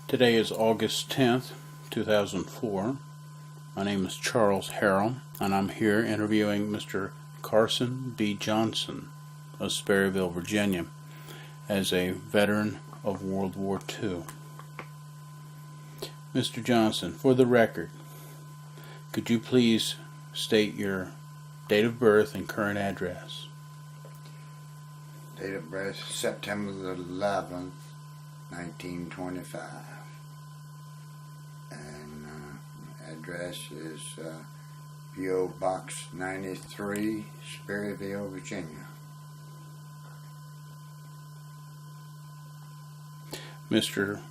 Today is August 10th, 2004. My name is Charles Harrell, and I'm here interviewing Mr. Carson B. Johnson of Sperryville, Virginia, as a veteran of World War II. Mr. Johnson, for the record, could you please state your date of birth and current address? Date of birth, September the 11th, 1925. And address is P.O. Box 93, Sperryville, Virginia. Mr.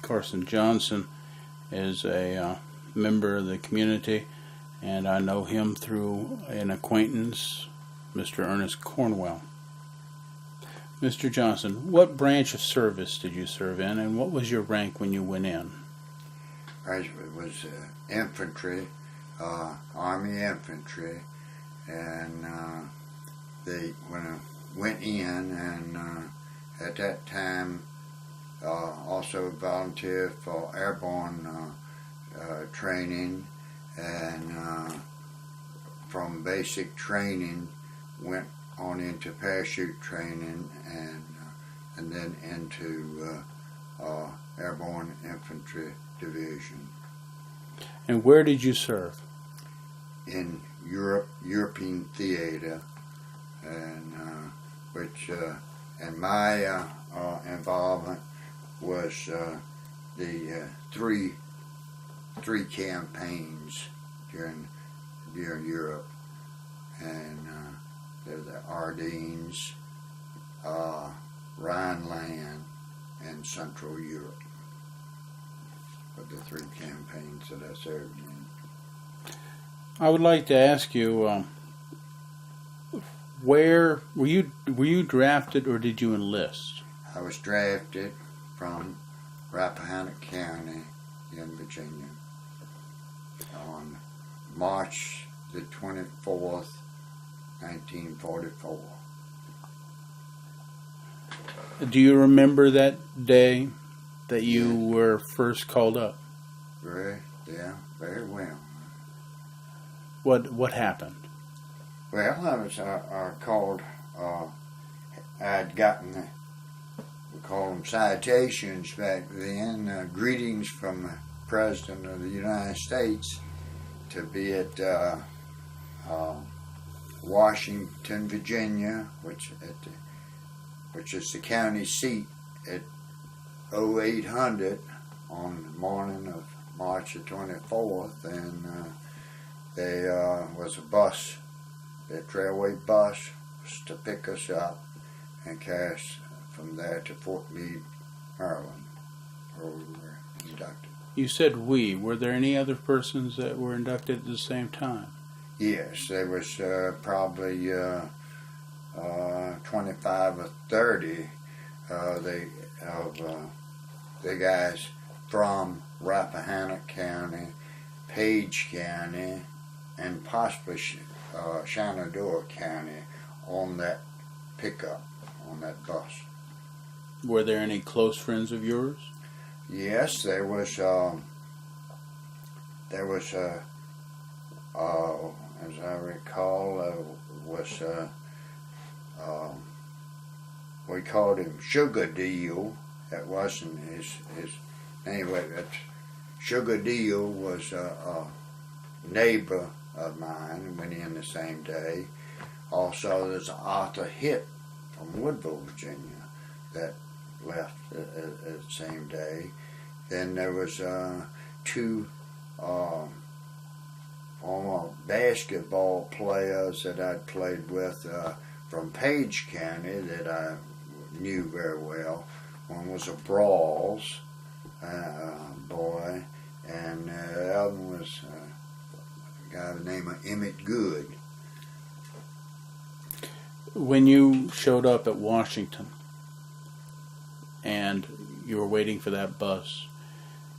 Carson Johnson is a member of the community, and I know him through an acquaintance, Mr. Ernest Cornwell. Mr. Johnson, what branch of service did you serve in, and what was your rank when you went in? I was infantry, Army infantry, and when I went in, and at that time also volunteered for airborne training, and from basic training went on into parachute training, and then into airborne infantry division. And where did you serve? In European theater, and and my involvement was the three campaigns during Europe, and they're the Ardennes, Rhineland, and Central Europe. But the three campaigns that I served in. I would like to ask you, where were you drafted, or did you enlist? I was drafted from Rappahannock County in Virginia on March the 24th, 1944. Do you remember that day that you were first called up? Very well. What happened? Well, I was called. I'd gotten, we call them citations back then, greetings from the President of the United States to be at Washington, Virginia, which is the county seat, at 0800 on the morning of March the 24th, and there was a bus, a trailway bus, was to pick us up and carry us from there to Fort Meade, Maryland, where we were inducted. You said we. Were there any other persons that were inducted at the same time? Yes, there was probably 25 or 30 the guys from Rappahannock County, Page County, and possibly Shenandoah County on that pickup, on that bus. Were there any close friends of yours? Yes, there was as I recall, we called him Sugar Deal. That wasn't his name. Sugar Deal was a neighbor of mine, went in the same day. Also, there's Arthur Hitt from Woodville, Virginia, that left the same day. Then there was two former basketball players that I'd played with from Page County that I knew very well. One was a Brawls boy, and the other one was a guy by the name of Emmett Good. When you showed up at Washington and you were waiting for that bus,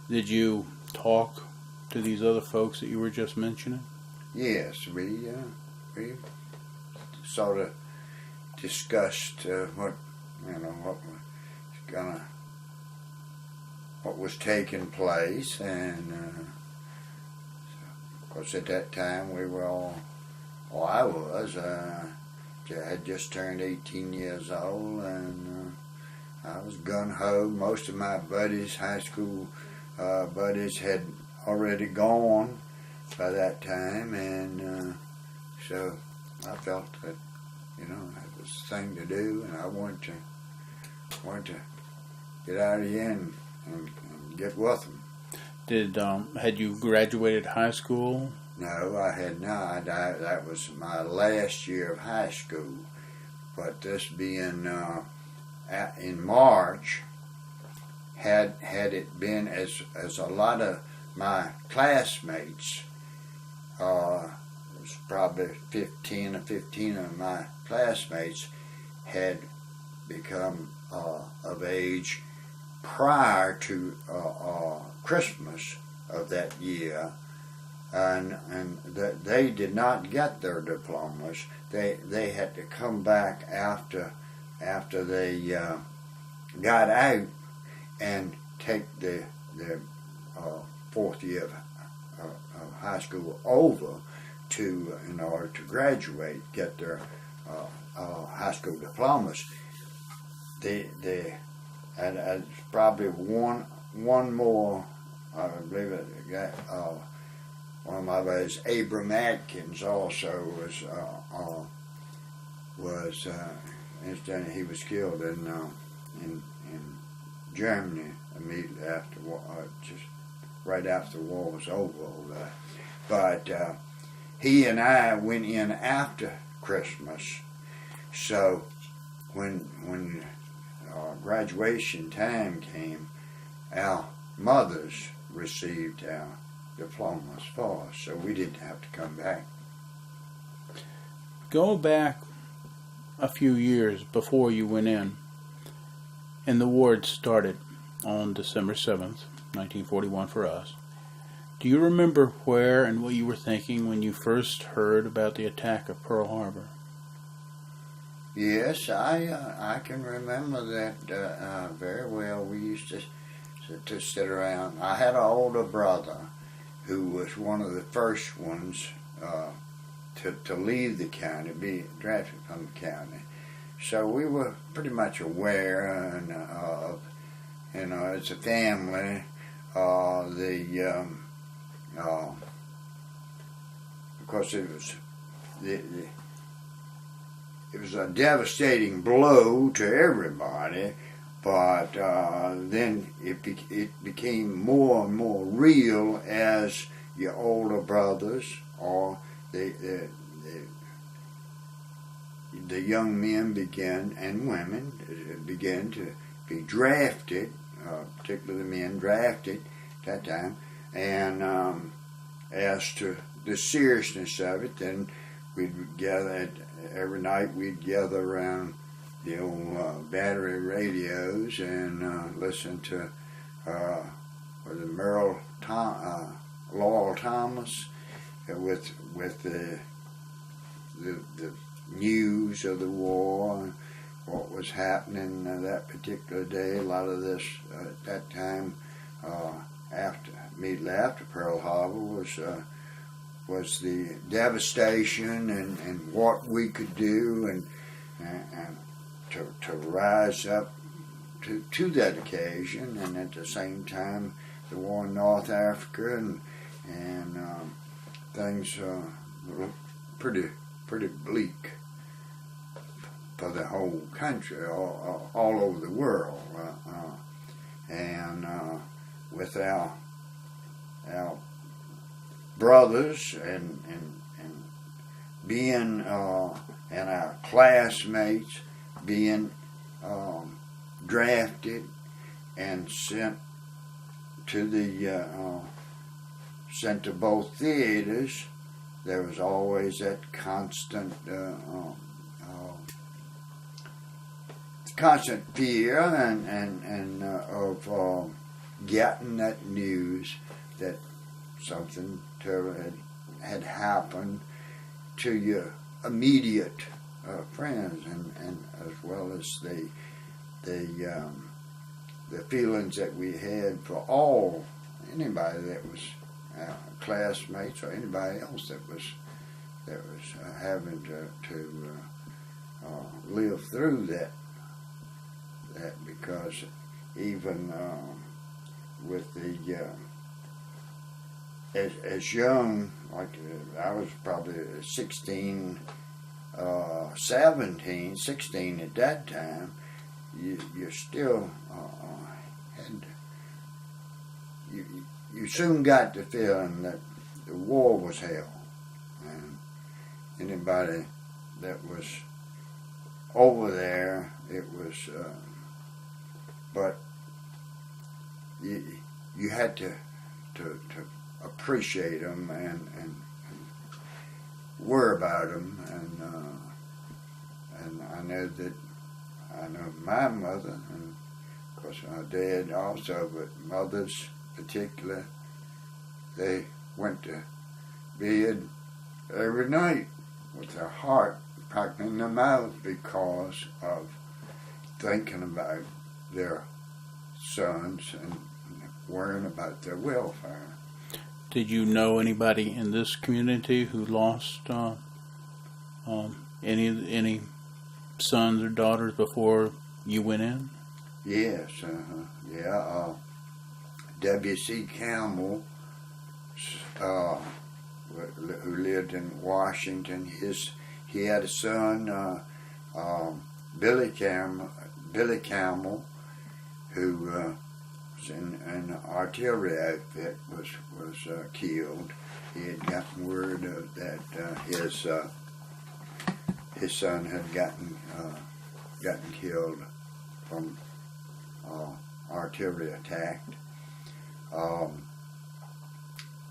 did you talk to these other folks that you were just mentioning? Yes, we sort of discussed what was gonna what was taking place, and of course at that time we were all, well, I was, I had just turned 18 years old, and I was gung-ho. Most of my buddies, high school buddies, had already gone by that time, and so I felt that, that was the thing to do, and I wanted to get out of here and get with them. Had you graduated high school? No, I had not. That was my last year of high school. But this being in March, had it been as a lot of my classmates, it was probably 15 of my classmates had become of age prior to Christmas of that year, and that they did not get their diplomas. They had to come back after they got out and take the fourth year of high school over in order to graduate, get their high school diplomas. And probably one more, I believe it, one of my buddies, Abram Atkins, also was incidentally, he was killed in Germany immediately after just right after the war was over. But he and I went in after Christmas, so when graduation time came, our mothers received our diplomas for us, so we didn't have to come back. Go back a few years before you went in, and the war had started on December 7th, 1941 for us. Do you remember where and what you were thinking when you first heard about the attack of Pearl Harbor? Yes, I can remember that very well. We used to sit around. I had an older brother who was one of the first ones to leave the county, be drafted from the county. So we were pretty much aware of, as a family, of course it was a devastating blow to everybody, but then it became more and more real as your older brothers or the young men and women began to be drafted, particularly the men drafted at that time, and as to the seriousness of it, then we'd gather every night. We'd gather around the old battery radios and listen to Lowell Thomas with the news of the war, what was happening that particular day. A lot of this at that time, immediately after Pearl Harbor, was the devastation and what we could do and to rise up to that occasion, and at the same time the war in North Africa and things were pretty bleak for the whole country, all over the world, and with our brothers and being and our classmates being drafted and sent to both theaters. There was always that constant fear and of getting that news that something terrible had happened to your immediate friends, and as well as the the feelings that we had for anybody that was classmates or anybody else that was having to live through that because even with the as young, like I was probably 16, 17, 16 at that time, you still had you soon got the feeling that the war was hell, and anybody that was over there, it was, but you had to appreciate them and worry about them, and I know my mother, and of course my dad also, but mothers particular, they went to bed every night with their heart packed in their mouth because of thinking about their sons and worrying about their welfare. Did you know anybody in this community who lost any sons or daughters before you went in? Yes, yeah. W.C. Campbell, who lived in Washington, he had a son, Billy Campbell, who was in an artillery outfit, was killed. He had gotten word of that his son had gotten killed from artillery attack.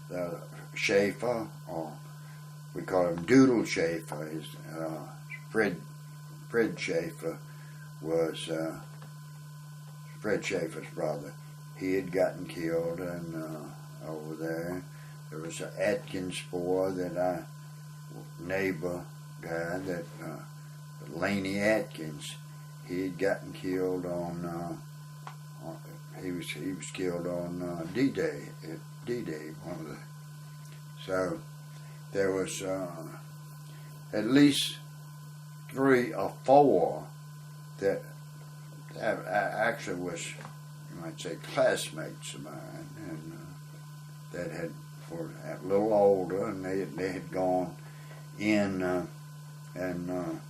The Schaefer, or we call him Doodle Schaefer, Fred Schaefer was Fred Schaefer's brother. He had gotten killed, and over there was an Atkins boy neighbor guy that Laney Atkins. He had gotten killed on. He was killed on D-Day. D-Day, one of the. So there was at least 3 or 4 that actually was, you might say, classmates of mine, and that were a little older, and they had gone in and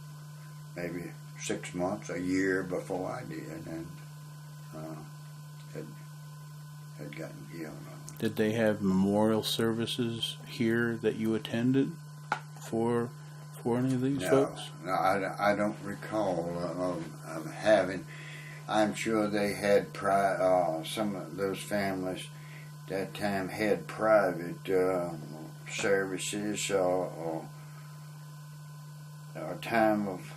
maybe 6 months, a year before I did, and had gotten killed. Did they have memorial services here that you attended for any of these folks? No, I don't recall having. I'm sure they had some of those families at that time had private services or a time of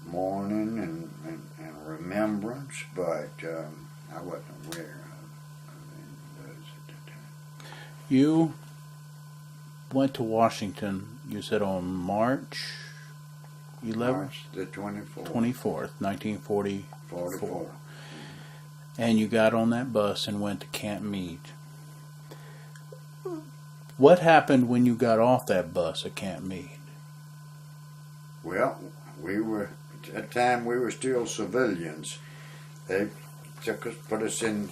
mourning and remembrance, but I wasn't aware of those at the time. You went to Washington, you said on March 11th? March the 24th. 24th, 1944. 44. And you got on that bus and went to Camp Meade. What happened when you got off that bus at Camp Meade? Well, at that time we were still civilians. They put us in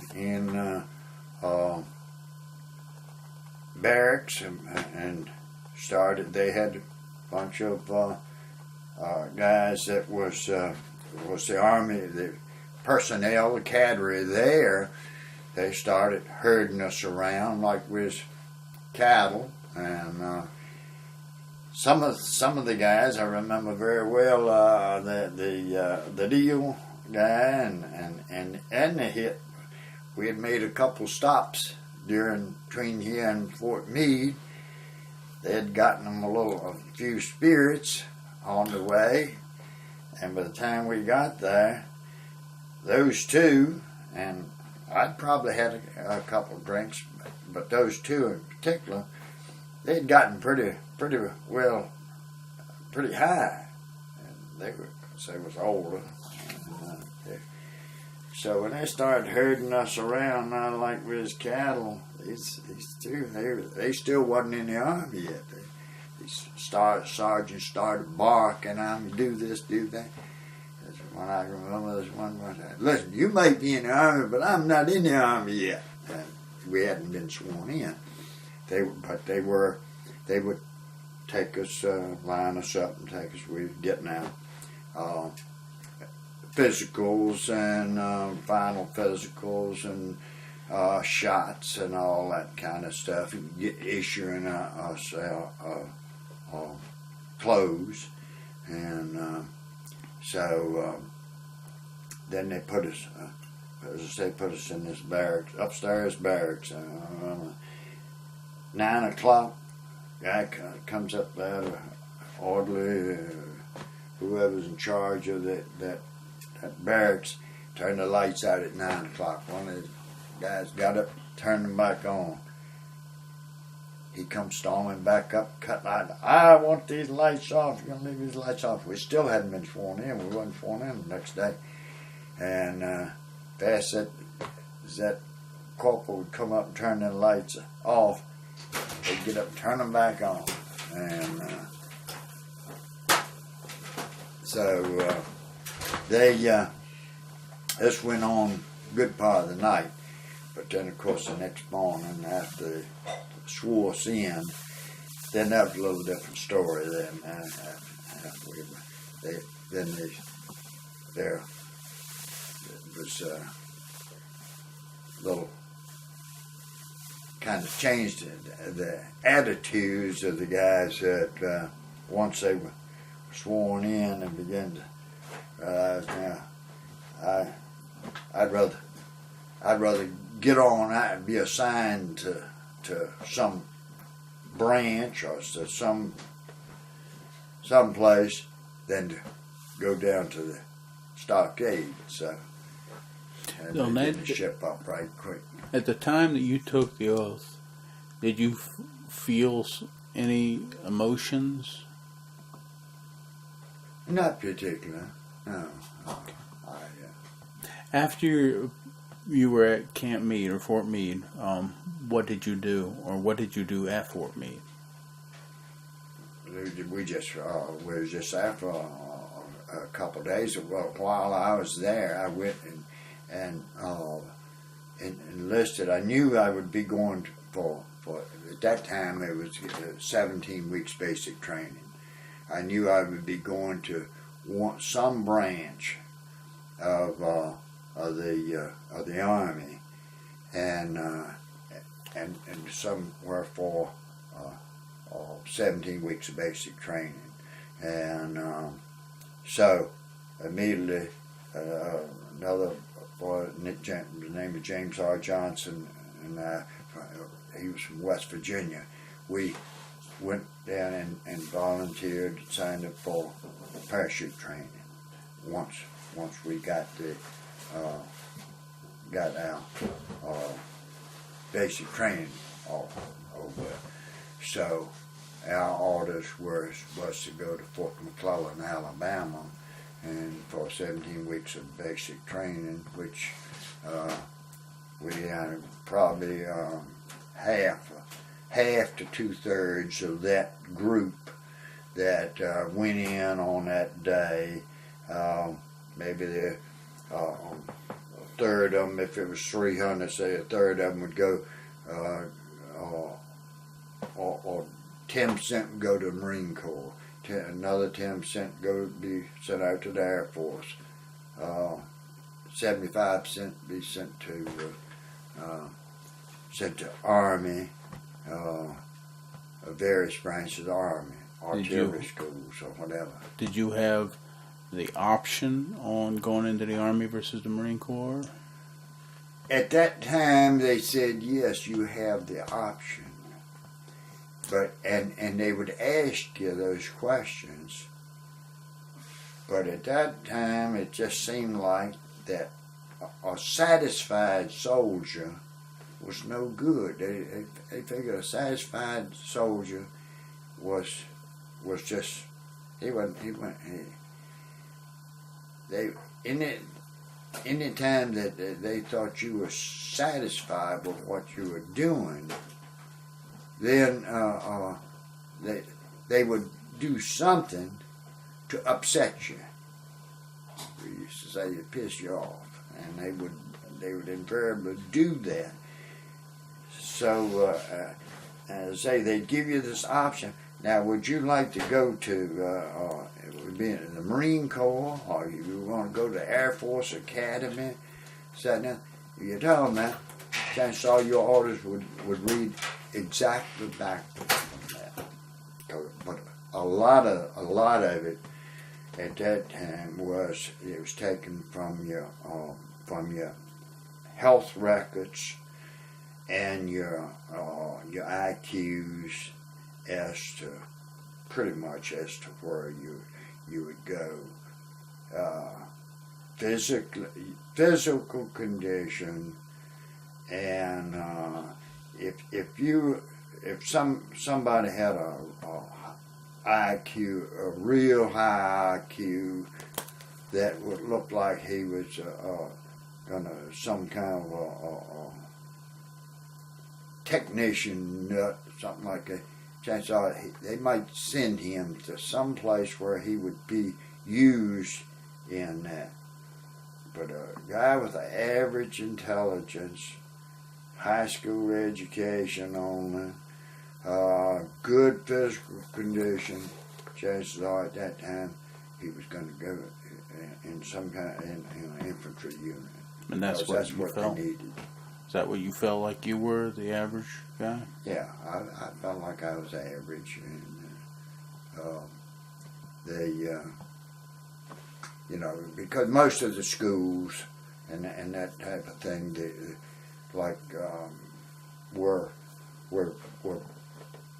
barracks and started. They had a bunch of guys that was the army, the personnel, the cadre there. They started herding us around like we was cattle, and some of the guys I remember very well. The deal guy and the hit. We had made a couple stops between here and Fort Meade. They had gotten them a few spirits on the way, and by the time we got there, those two, and I'd probably had a couple of drinks, but those two in particular, they'd gotten pretty high, and they was older. They So when they started herding us around, not like with his cattle, they still wasn't in the Army yet. Sergeant started barking, I'm do this, do that. That's when I remember this one said, listen, you may be in the Army, but I'm not in the Army yet. We hadn't been sworn in. They would take us, line us up and take us, we were getting out. Physicals and final physicals and shots and all that kind of stuff. Issuing us clothes, and so then they put us, as I say, put us in this barracks, upstairs barracks. 9 o'clock, guy comes up there, the orderly, whoever's in charge of that barracks, turned the lights out at 9 o'clock. One of the guys got up, turned them back on. He comes storming back up, cut light. I want these lights off. You're gonna leave these lights off. We still hadn't been sworn in. We wasn't sworn in the next day. And fast as that corporal would come up and turn the lights off, they'd get up and turn them back on. And so this went on a good part of the night. But then, of course, the next morning, after swore us in, then that was a little different story. Then there was a little kind of changed the attitudes of the guys that once they were sworn in and began to. I'd rather get on and be assigned to some branch or to some place than to go down to the stockade. So they get the ship up right quick. At the time that you took the oath, did you feel any emotions? Not particular. No. After you were at Camp Meade or Fort Meade, what did you do, or what did you do at Fort Meade? We was just after a couple of days. While I was there, I went and enlisted. I knew I would be going for at that time it was 17 weeks basic training. I knew I would be going to some branch of the Army, and somewhere for 17 weeks of basic training, and so immediately another boy, the name of James R. Johnson, and he was from West Virginia. We went down and volunteered, signed up for parachute training. Once we got our basic training over. So our orders was to go to Fort MacClellan, Alabama, and for 17 weeks of basic training, which we had probably half to 2/3 of that group that went in on that day. Maybe a third of them, if it was 300, say a third of them would go, or 10% would go to the Marine Corps, another 10% be sent out to the Air Force, 75% be sent to Army, various branches of the Army, artillery schools or whatever. Did you have the option on going into the Army versus the Marine Corps? At that time, they said, yes, you have the option. But and they would ask you those questions. But at that time, it just seemed like that a satisfied soldier was no good. They figured a satisfied soldier was just he wasn't. They in it anytime that they thought you were satisfied with what you were doing, then they would do something to upset you. We used to say to piss you off, and they would invariably do that. So, say they'd give you this option. Now, would you like to go to, it would be in the Marine Corps, or you want to go to Airforce Academy? So now, you tell them that, chances are your orders would read exactly back from that. But a lot of it at that time was taken from your health records and your IQs as to pretty much as to where you would go. Physical condition, and if somebody had a IQ, a real high IQ, that would look like he was some kind of a technician nut, something like that. Chances are they might send him to some place where he would be used in that. But a guy with an average intelligence, high school education only, good physical condition, chances are at that time he was going to go in some kind in an infantry unit. And that's what they needed. Is that what you felt like you were, the average guy? Yeah, I felt like I was average, and because most of the schools and that type of thing, were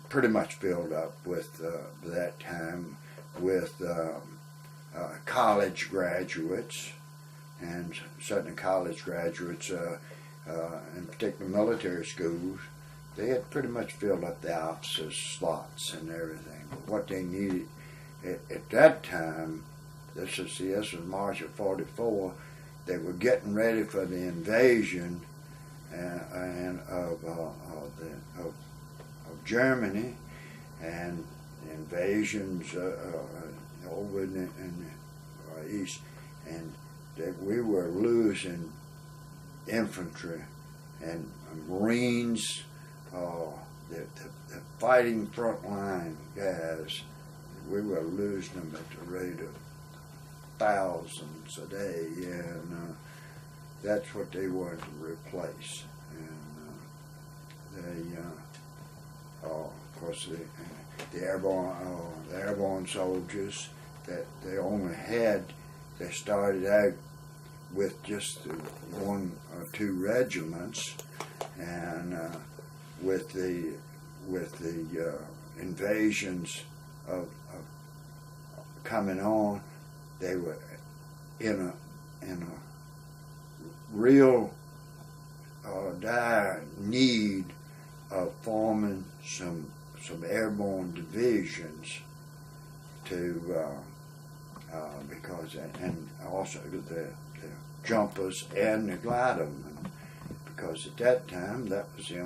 pretty much filled up with that time with college graduates, and certainly college graduates. In particular military schools, they had pretty much filled up the officers' slots and everything. But what they needed at that time, this was March of '44, they were getting ready for the invasion of Germany, and the invasions over in the east, and that we were losing infantry and Marines, the fighting frontline guys. We were losing them at the rate of thousands a day, and that's what they wanted to replace. And of course, the airborne soldiers that they started out with just 1 or 2 regiments, and with the invasions of coming on, they were in a real dire need of forming some airborne divisions to because and also the jumpers and the glidermen, because at that time that was the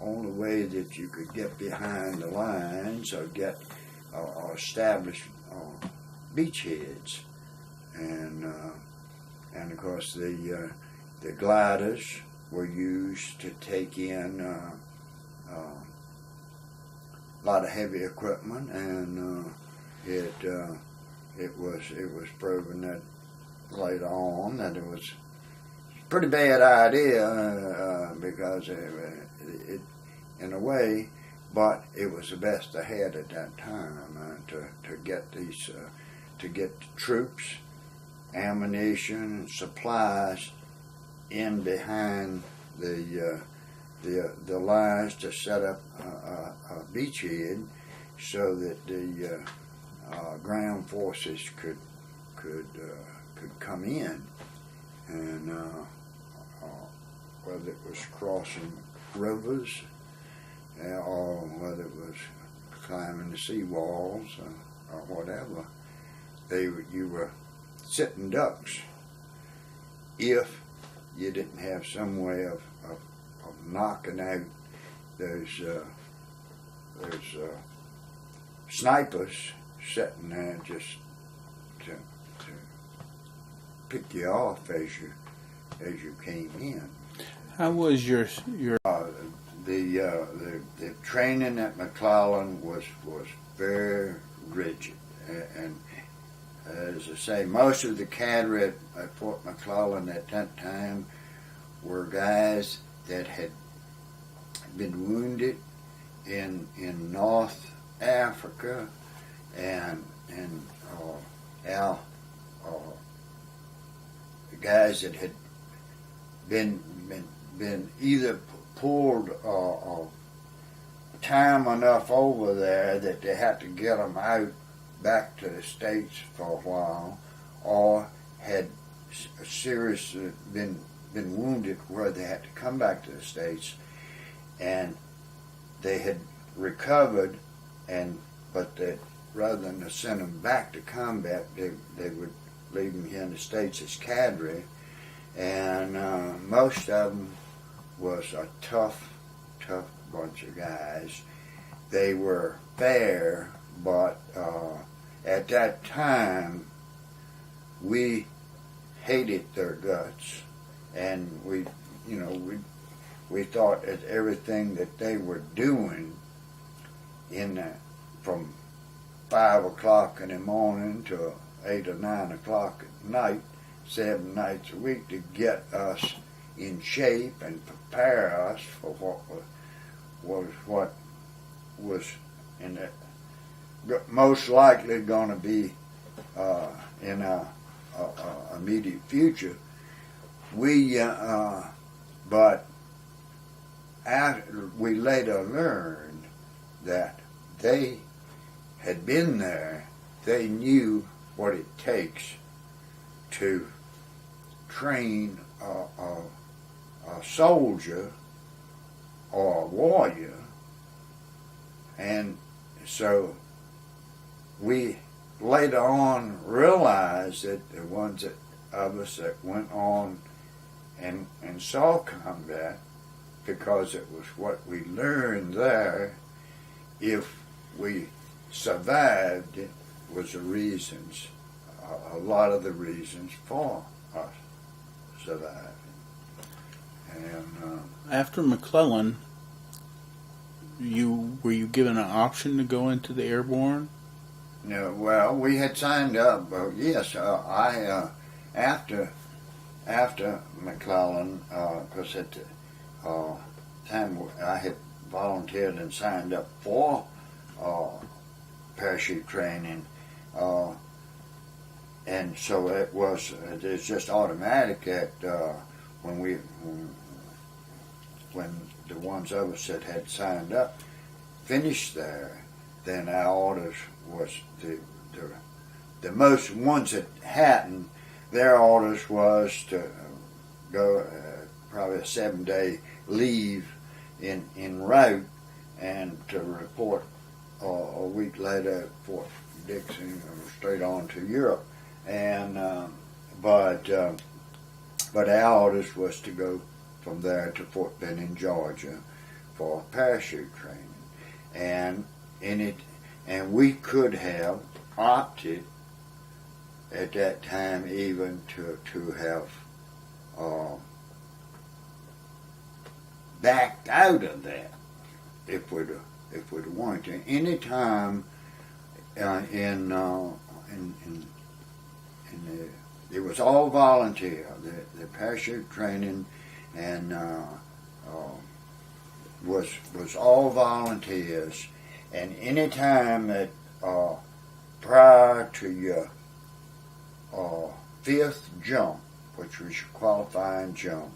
only way that you could get behind the lines or get or establish beachheads, and of course the gliders were used to take in a lot of heavy equipment, and it was proven that later on that it was a pretty bad idea because it in a way, but it was the best they had at that time to get these to get troops, ammunition, and supplies in behind the lines to set up a beachhead so that the ground forces could come in, and whether it was crossing rivers or whether it was climbing the sea walls or whatever, you were sitting ducks if you didn't have some way of knocking out those snipers sitting there just to pick you off as you came in. How was your the training at MacClellan was very rigid, and as I say, most of the cadre at Fort MacClellan at that time were guys that had been wounded in North Africa, and the guys that had been either pulled time enough over there that they had to get them out back to the States for a while, or had seriously been wounded where they had to come back to the States, and they had recovered, but that rather than to send them back to combat, they would leave them here in the States as cadre, and most of them was a tough bunch of guys. They were fair, but at that time we hated their guts, and we thought that everything that they were doing from 5 o'clock in the morning to 8 or 9 o'clock at night, 7 nights a week, to get us in shape and prepare us for what was in the most likely going to be in a immediate future. But we later learned that they had been there. They knew what it takes to train a soldier or a warrior, and so we later on realized that the ones of us that went on and saw combat, because it was what we learned there, if we survived, it was the reasons, a lot of the reasons for us surviving. And after MacClellan, were you given an option to go into the Airborne? No, well, we had signed up. Yes, I after MacClellan, because at the time I had volunteered and signed up for parachute training, and so it's just automatic that when the ones of us that had signed up finished there, then our orders was the most ones that hadn't, their orders was to go probably a 7-day leave en route, and to report a week later at Fort Dixon, straight on to Europe. And but our orders was to go from there to Fort Benning, Georgia, for parachute training, and we could have opted at that time even to have backed out of that if we'd wanted to. Any time it was all volunteer. The parachute training and was all volunteers. And any time that prior to your 5th jump, which was your qualifying jump,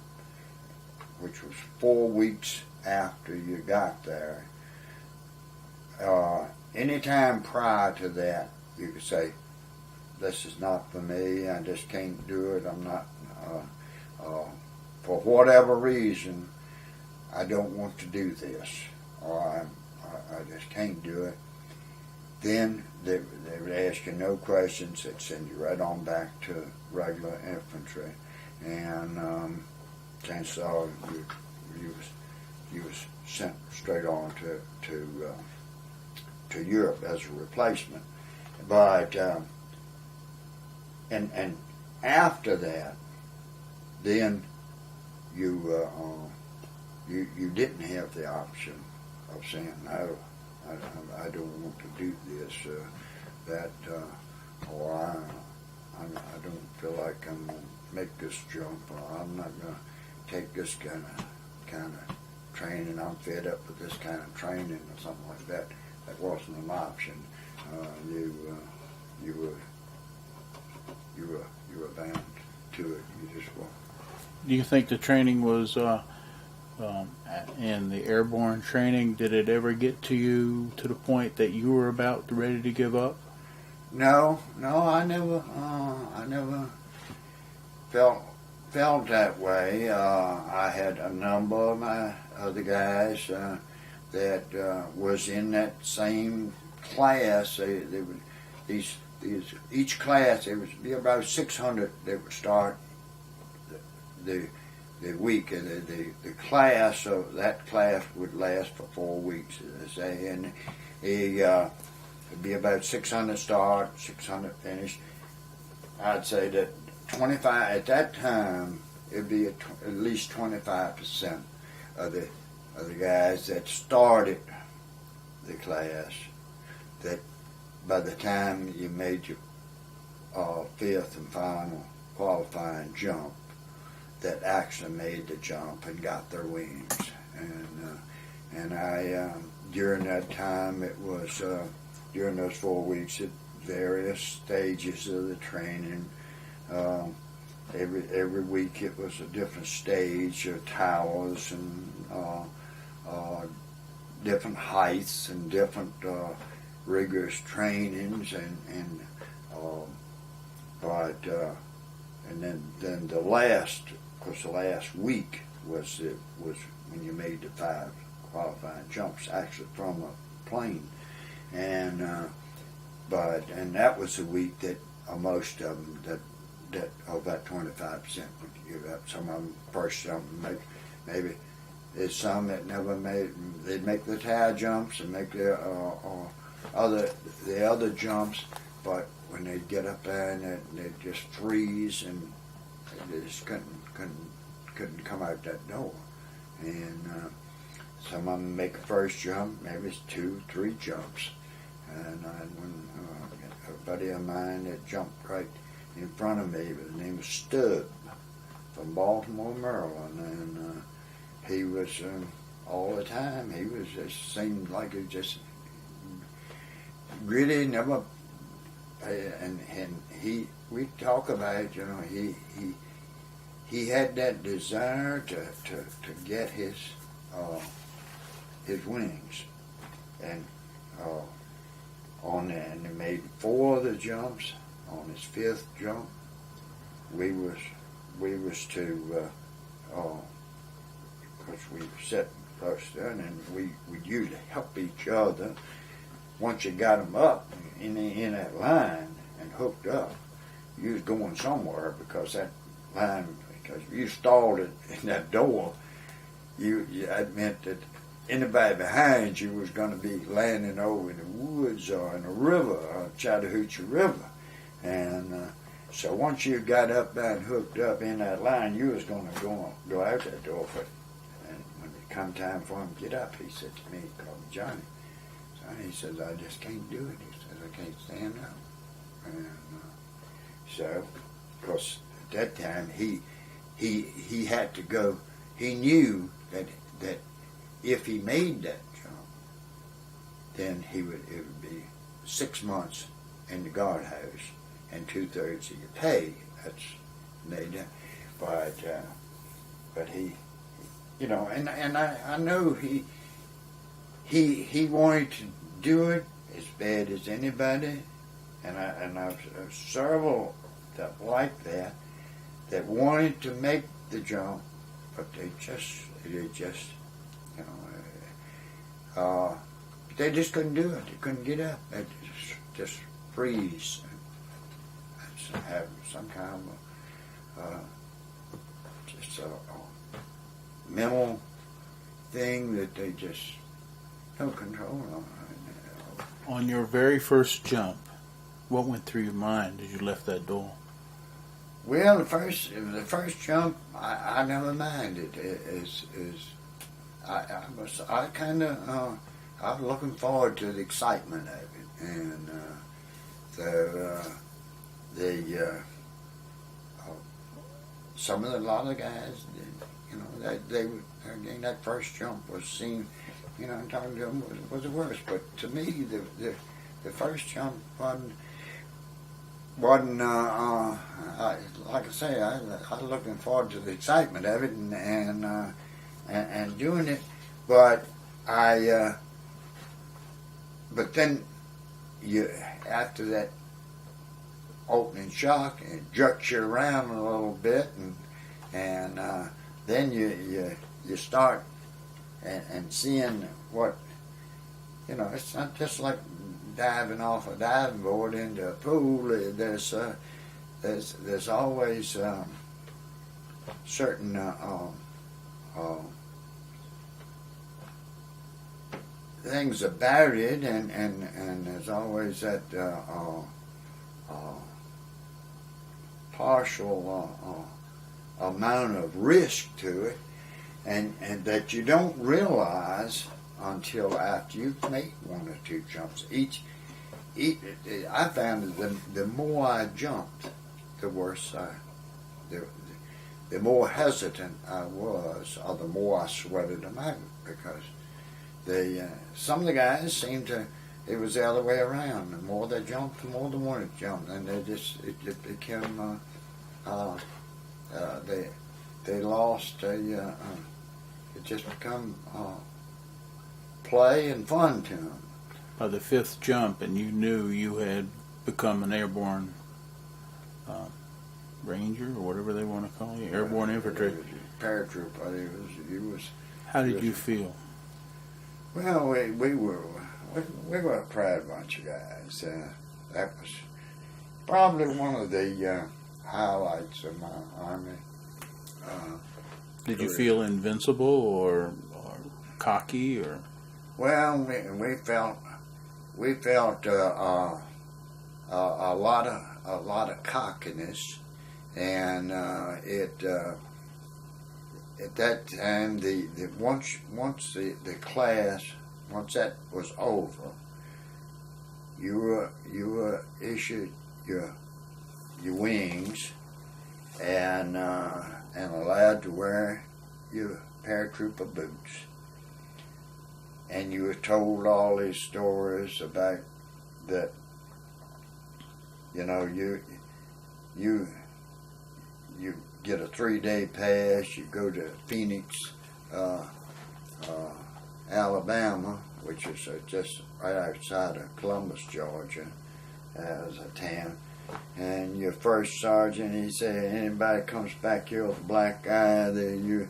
which was 4 weeks after you got there, any time prior to that, you could say, this is not for me, I just can't do it, I'm not, for whatever reason, I don't want to do this, or I just can't do it. Then they would ask you no questions, they'd send you right on back to regular infantry, and chances are you was sent straight on to Europe as a replacement. But and after that, then you didn't have the option of saying no, I don't want to do this, or I don't feel like I'm going to make this jump, or I'm not going to take this kind of training. I'm fed up with this kind of training, or something like that. That wasn't an option. You were bound to it. You just were. Do you think the training was in the airborne training? Did it ever get to you to the point that you were about ready to give up? No, I never felt that way. I had a number of my other guys that was in that same class. Each class, there would be about 600 that would start the week. The class, so that class would last for 4 weeks, as they say, and it'd be about 600 start, 600 finish. I'd say that 25 at that time, it'd be at least 25% of the guys that started the class that by the time you made your fifth and final qualifying jump, that actually made the jump and got their wings. And I during that time, it was during those 4 weeks at various stages of the training. Every week it was a different stage of towers and different heights and different rigorous trainings and then the last, of course, the last week was when you made the 5 qualifying jumps actually from a plane, and that was the week that most of them that about 25% would give up. Some of them first jump maybe there's some that never made. They'd make the tower jumps and make the other jumps, but when they'd get up there and they'd just freeze and they just couldn't come out that door. And some of them make a first jump, maybe it's 2, 3 jumps. And when a buddy of mine that jumped right in front of me, his name was Stubb from Baltimore, Maryland, and he was all the time. He was just seemed like he just really never. And we talk about it, you know, he had that desire to get his wings, and and he made 4 of the jumps. On his 5th jump, we was to, because we were sitting close there, and we'd usually help each other. Once you got them up in that line and hooked up, you was going somewhere, because that line, because if you stalled it in that door, that meant that anybody behind you was going to be landing over in the woods or in a river, or Chattahoochee River. And so once you got up there and hooked up in that line, you was going to go out that door. And when it come time for him to get up, he said to me, he called me Johnny. So he says, I just can't do it. He says, I can't stand up. And so, of course, at that time, he had to go. He knew that if he made that jump, then it would be 6 months in the guardhouse and 2/3 of your pay. That's made it. But he, you know, and I know he wanted to do it as bad as anybody, and I've several that like that wanted to make the jump, but they just you know, they just couldn't do it. They couldn't get up. They just freeze and have some kind of it's a mental thing that they just no control on. On your very first jump, what went through your mind as you left that door? Well, the first jump, I never minded. I was looking forward to the excitement of it, and a lot of the guys, they again, that first jump was seen, and talking to them was the worst. But to me, the first jump wasn't like I say, I was looking forward to the excitement of it and doing it, but but then after that opening shock, it jerks you around a little bit, and then you start and seeing what, it's not just like diving off a diving board into a pool. There's always certain things about it, and there's always that partial amount of risk to it, and that you don't realize until after you've made one or two jumps. I found that the more I jumped, the worse the more hesitant I was, or the more I sweated them out, because some of the guys seemed to, it was the other way around. The more they jumped, the more they wanted to jump, and it became they lost it just become play and fun to them. By the fifth jump, and you knew you had become an airborne ranger, or whatever they want to call you, airborne infantry. Paratrooper. How did you feel? Well, we were a proud bunch of guys. That was probably one of the highlights of my Army. Did you feel invincible or cocky, or? Well, we felt a lot of cockiness, and at that time, once the class, once that was over, you were issued your wings and allowed to wear your paratrooper boots. And you were told all these stories about that. You get a 3-day pass. You go to Phoenix, Alabama, which is just right outside of Columbus, Georgia, as a town. And your first sergeant, he said, anybody comes back here with a black eye, then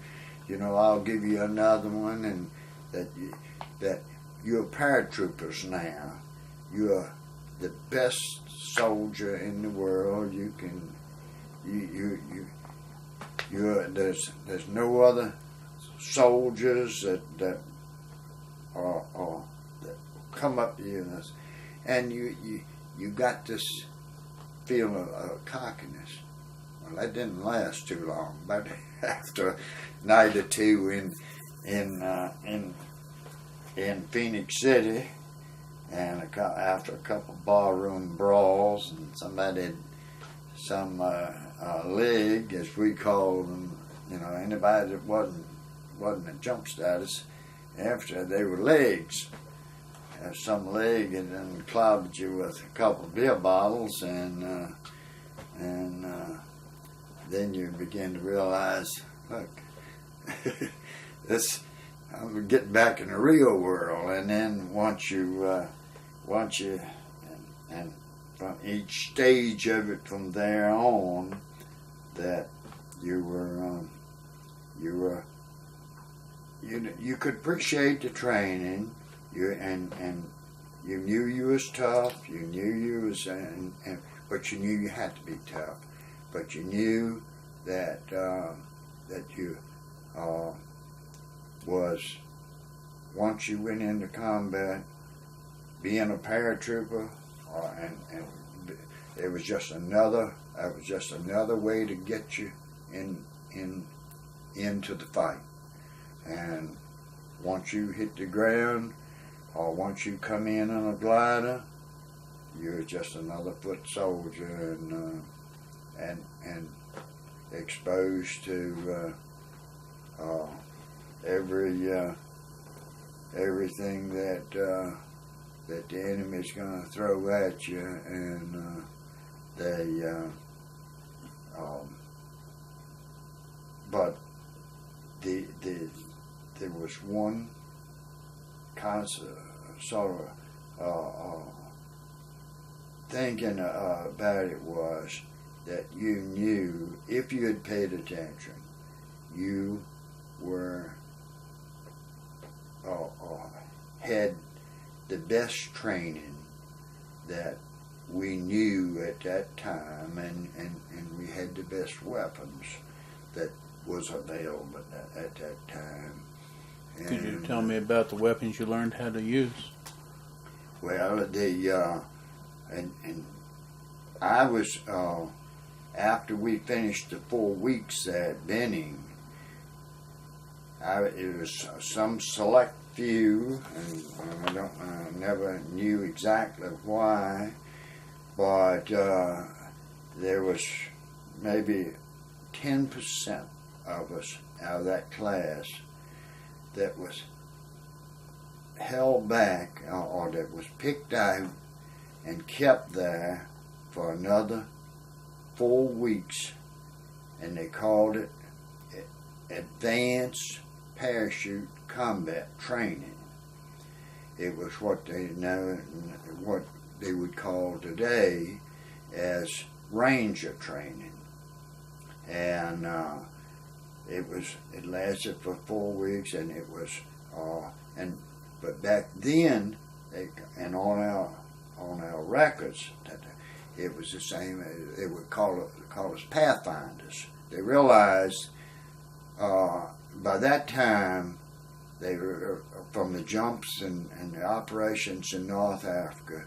I'll give you another one, and that you're paratroopers now. You're the best soldier in the world. There's no other soldiers that come up to you, and you got this feeling of cockiness. Well, that didn't last too long, but after a night or two in Phoenix City, and after a couple barroom brawls, and some leg, as we called them, anybody that wasn't a jump status, after they were legs. Some leg had then clobbered you with a couple of beer bottles, and then you begin to realize, look, I'm getting back in the real world. And then once you and from each stage of it from there on, that you could appreciate the training. And you knew you was tough. You knew you was, but you knew you had to be tough. But you knew that that you was, once you went into combat, being a paratrooper, and it was just another way to get you into the fight. And once you hit the ground, or once you come in on a glider, you're just another foot soldier, and exposed to everything that the enemy's going to throw at you, and but there was one kind of sort of thinking about it, was that you knew, if you had paid attention, you were had the best training that we knew at that time, and we had the best weapons that was available at that time. And could you tell me about the weapons you learned how to use? Well, I was, after we finished the 4 weeks at Benning, it was some select few, and I never knew exactly why, but there was maybe 10% of us out of that class that was held back, or that was picked out and kept there for another 4 weeks, and they called it Advanced Parachute Combat Training. It was what they would call today as Ranger training, and it lasted for 4 weeks, and it was but back then, and on our records, it was the same. They would call us Pathfinders. They realized by that time, they were from the jumps and the operations in North Africa,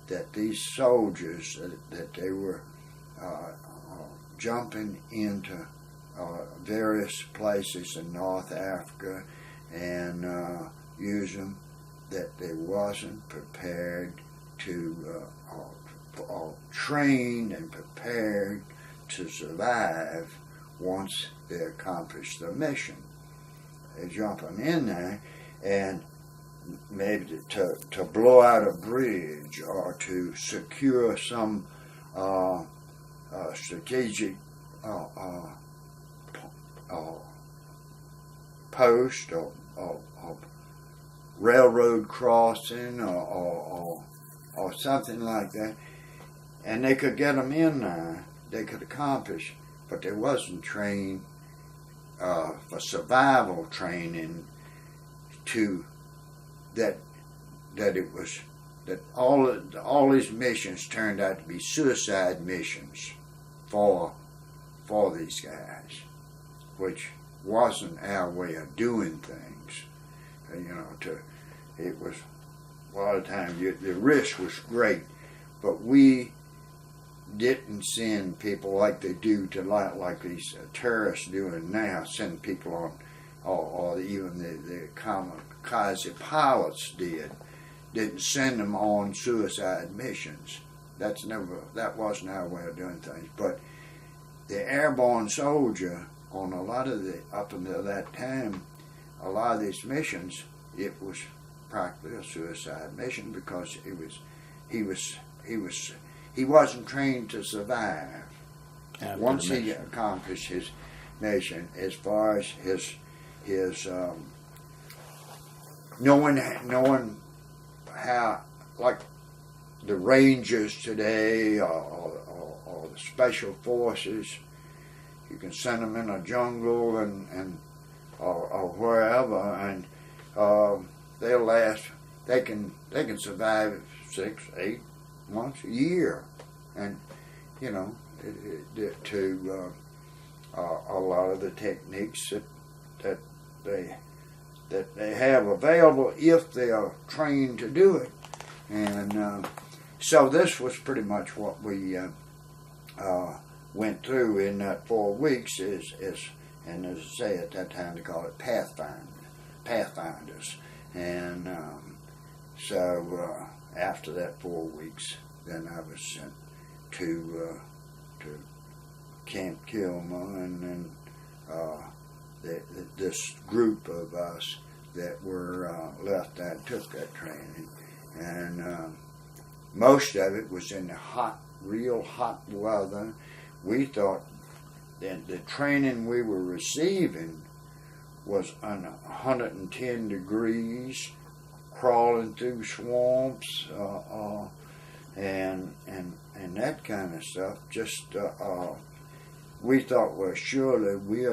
that these soldiers, that they were jumping into various places in North Africa and using, that they wasn't prepared to trained and prepared to survive once they accomplished their mission. They're jumping in there, and maybe to blow out a bridge, or to secure some strategic post, or railroad crossing, or something like that. And they could get them in there, they could accomplish, but they wasn't trained for survival training, that all these missions turned out to be suicide missions for these guys, which wasn't our way of doing things. It was a lot of times the risk was great, but we didn't send people like they do to like these terrorists doing now, send people on, or even the kamikaze pilots didn't send them on suicide missions. That wasn't our way of doing things. But the airborne soldier, on a lot of up until that time, a lot of these missions, it was practically a suicide mission, because he wasn't trained to survive. Once he accomplished his mission, as far as his knowing how, like the Rangers today, or the Special Forces, you can send them in a jungle or wherever, and they'll last. They can survive 6, 8 months, a year, and a lot of the techniques that they have available if they are trained to do it. And so this was pretty much what we went through in that 4 weeks. And as I say, at that time they called it Pathfinders. And so after that 4 weeks, then I was sent to Camp Kilma, and then this group of us that were left that took that training, and most of it was in the real hot weather. We thought that the training we were receiving was on 110 degrees, crawling through swamps, and that kind of stuff. Just we thought, well, surely we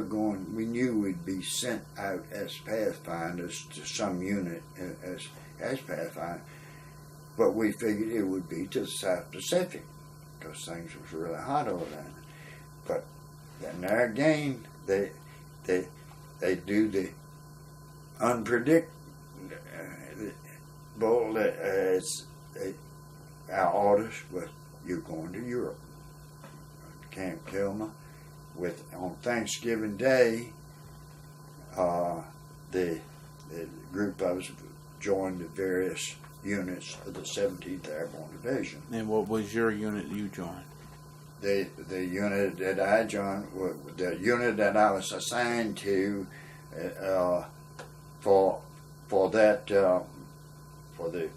knew we'd be sent out as pathfinders to some unit as pathfinders, but we figured it would be to the South Pacific because things was really hot over there. But then there again, they do the unpredictable. Our orders was, you're going to Europe, Camp Kilma. On Thanksgiving Day, the group of us joined the various units of the 17th Airborne Division. And what was your unit you joined? The unit that I joined, the unit that I was assigned to for the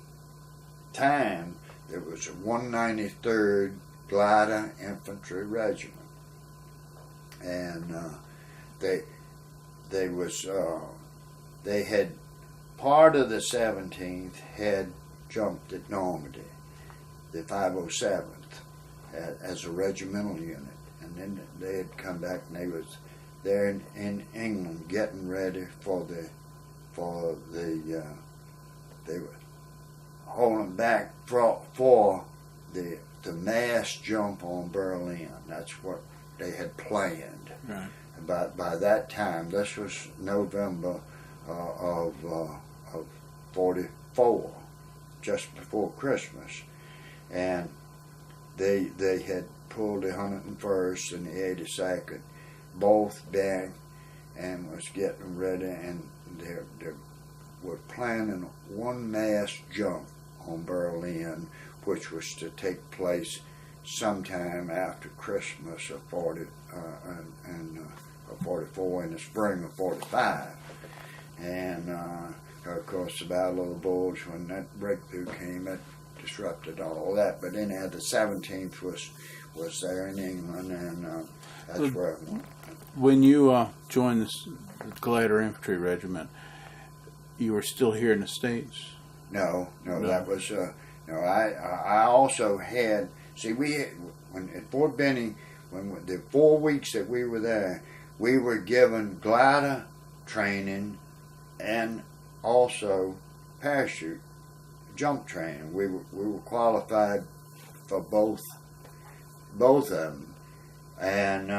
time, there was a 193rd Glider Infantry Regiment, and they had part of the 17th had jumped at Normandy, the 507th, as a regimental unit, and then they had come back and they was there in England getting ready for the they were holding back for the mass jump on Berlin. That's what they had planned. Right. By that time, this was November of 44, just before Christmas, and they had pulled the 101st and the 82nd both back and was getting ready, and they were planning one mass jump on Berlin, which was to take place sometime after Christmas of 44 in the spring of 45. And of course the Battle of the Bulge, when that breakthrough came, it disrupted all that. But anyhow, the 17th was there in England, and that's where it went. When you joined the Glider Infantry Regiment, you were still here in the States? No. That was I also had. See, when at Fort Benning, when the 4 weeks that we were there, we were given glider training and also parachute jump training. We were qualified for both of them, and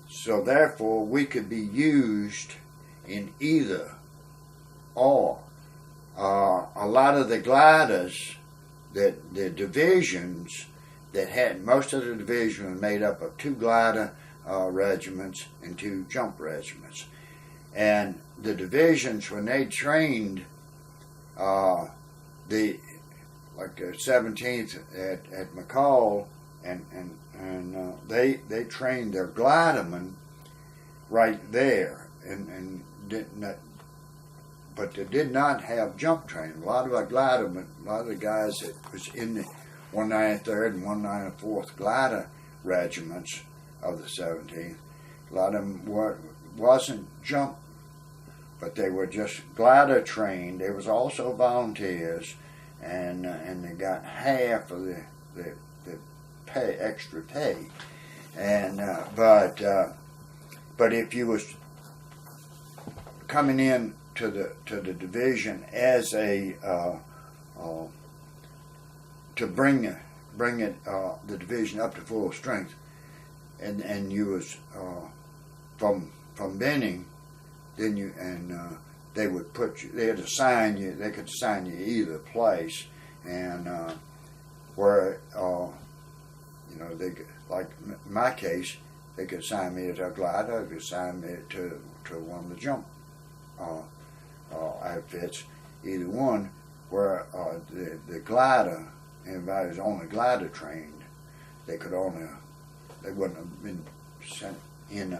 so therefore we could be used in either or. A lot of the gliders, the divisions that had, most of the division was made up of 2 glider regiments and 2 jump regiments. And the divisions, when they trained, like the 17th at McCall, and they trained their glidermen right there, and didn't. But they did not have jump training. A lot of our glidermen, a lot of the guys that was in the 193rd and 194th Glider regiments of the 17th, a lot of them wasn't jump, but they were just glider trained. They was also volunteers, and they got half of the pay, extra pay. And but if you was coming in to the division as a to bring the division up to full strength, and you was from Benning, then they would put you. They'd assign you. They could assign you either place, and where they could, like in my case, they could assign me to a glider. They could assign me to one of the jump outfits. Either one, where the glider, anybody who's only glider trained, they wouldn't have been sent in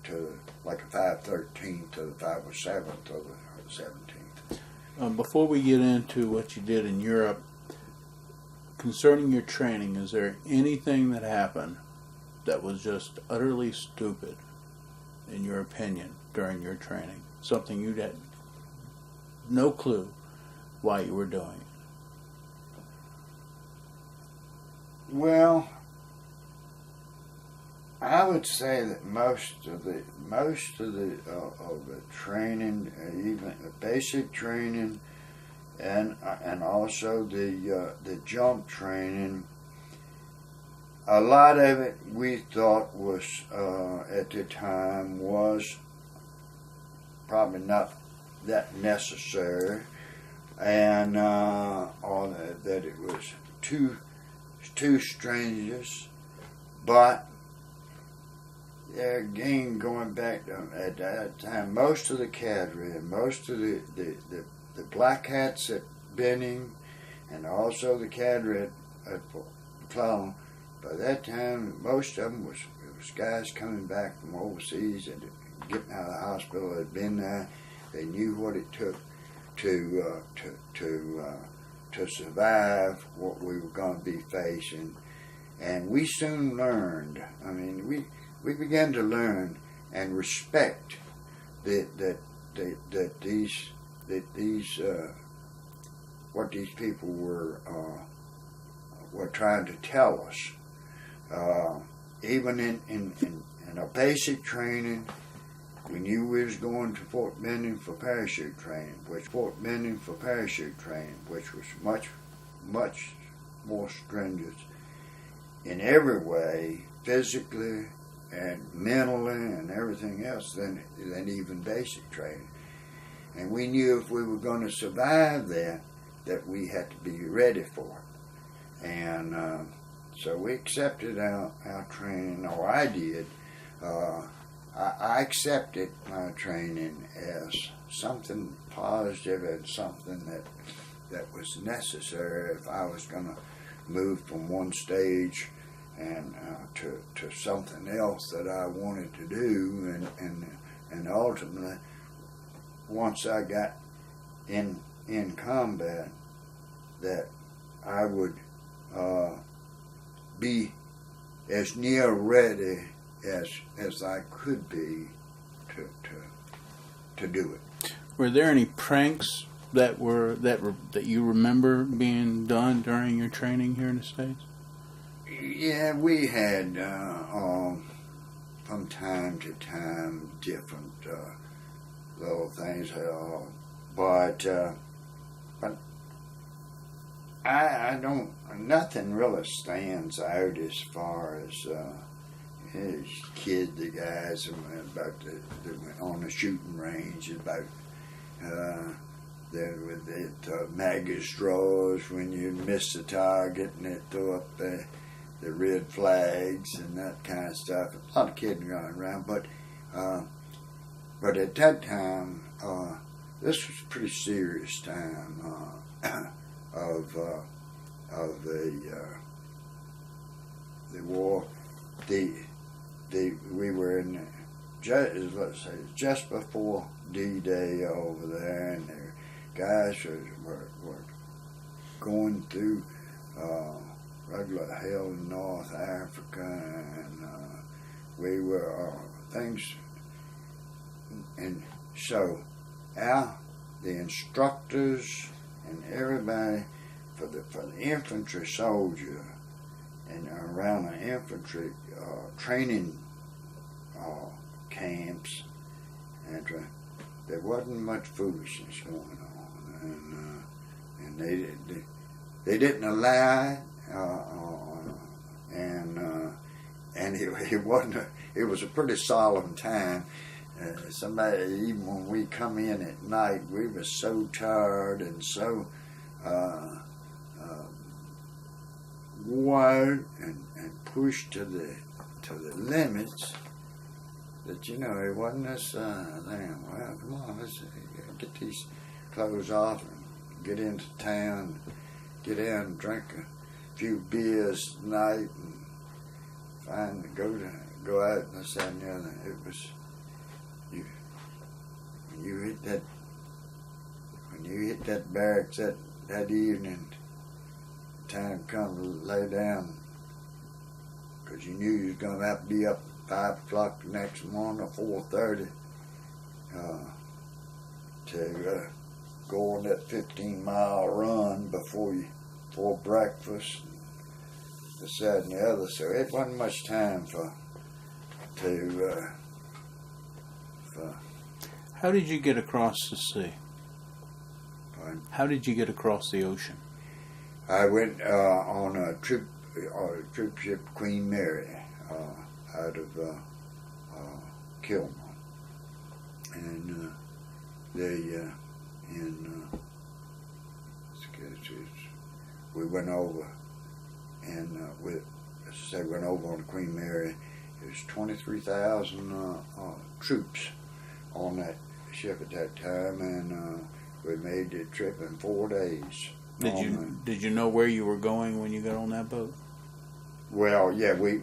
to like a 513 to the 507 or the 17th. Before we get into what you did in Europe, concerning your training, is there anything that happened that was just utterly stupid, in your opinion, during your training? Something you had no clue why you were doing it? Well, I would say that most of the training, even the basic training, and also the jump training, a lot of it we thought was at the time was probably not that necessary, and or that it was too strenuous, but again, going back to, at that time, most of the cadre, most of the black hats at Benning, and also the cadre at MacClellan, by that time, most of them was guys coming back from overseas and getting out of the hospital. Had been there. They knew what it took to survive what we were going to be facing, and we soon learned. I mean, we began to learn and respect that these what these people were trying to tell us. Even in our basic training, we knew we was going to Fort Benning for parachute training, which was much more stringent in every way, physically and mentally and everything else than even basic training. And we knew if we were going to survive that we had to be ready for it. And so we accepted our training, or I did. I accepted my training as something positive and something that was necessary if I was going to move from one stage and to something else that I wanted to do, and ultimately, once I got in combat, that I would be as near ready as I could be to do it. Were there any pranks that you remember being done during your training here in the States? Yeah, we had from time to time different little things, but I don't. Nothing really stands out as far as the guys that went on the shooting range, about with the maggot straws when you miss the target and they throw up the red flags and that kind of stuff. A lot of kids running around, but at that time, this was a pretty serious time of the war. We were in just before D-Day over there, and the guys were going through regular hell in North Africa, and we were things, and so the instructors and everybody for the infantry soldier and around the infantry training camps, and there wasn't much foolishness going on, and they didn't allow it, and it wasn't. It was a pretty solemn time. Somebody, even when we come in at night, we were so tired and so wired and pushed to the limits that, you know, it wasn't this thing. Well, come on, let's get these clothes off and get into town, get in and drink a few beers tonight and go out and this, that, and the other. It was when you hit that barracks that evening, time come to lay down, because you knew you was gonna have to be up 5 o'clock the next morning or 4:30 to go on that 15-mile run before breakfast, and this, that, and the other. So it wasn't much time for. How did you get across the sea? Pardon? How did you get across the ocean? I went on a troop ship Queen Mary out of Kilmore, and we went over, and went over on the Queen Mary. It was 23,000 troops on that ship at that time, and we made the trip in 4 days. Did you know where you were going when you got on that boat? Well, yeah, we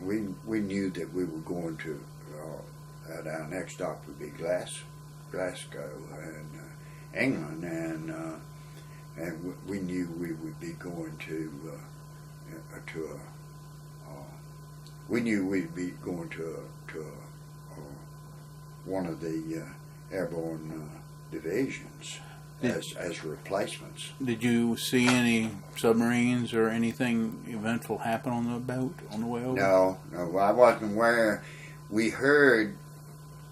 knew that we were going to. Our next stop would be Glasgow and England, and we knew we would be going we knew we'd be going to one of the airborne divisions as replacements. Did you see any submarines or anything eventful happen on the boat on the way over? No, I wasn't aware. We heard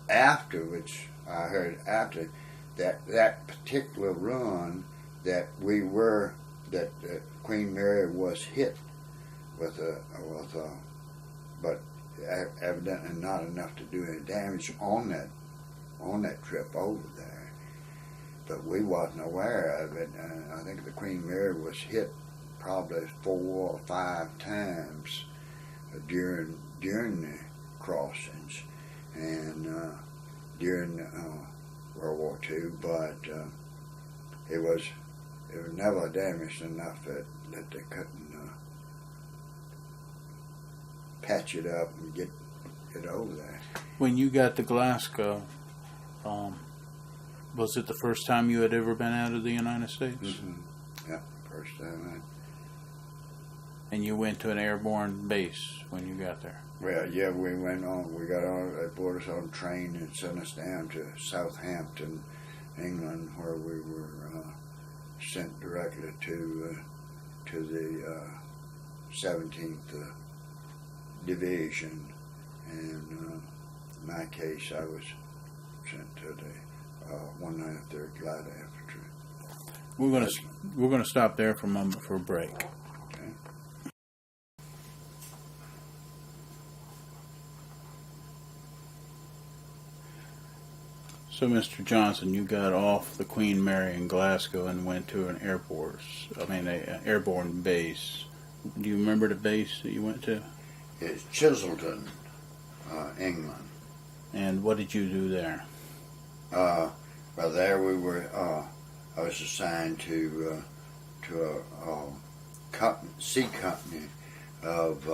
afterwards. I heard after that particular run that Queen Mary was hit with but evidently not enough to do any damage on that trip over there. But we wasn't aware of it. I think the Queen Mary was hit probably 4 or 5 times during the crossings and during World War II. But it was never damaged enough that they couldn't patch it up and get it over there. When you got to Glasgow, was it the first time you had ever been out of the United States? Mm-hmm. Yeah, first time. And you went to an airborne base when you got there? Well, yeah, we got on, they brought us on a train and sent us down to Southampton, England, where we were sent directly to the 17th Division, and in my case, I was sent to the 193rd Glider Infantry. We're gonna stop there for a moment for a break. Okay. So, Mr. Johnson, you got off the Queen Mary in Glasgow and went to an airborne base. Do you remember the base that you went to? It's Chisselson, England. And what did you do there? Well, there we were. I was assigned to a C company of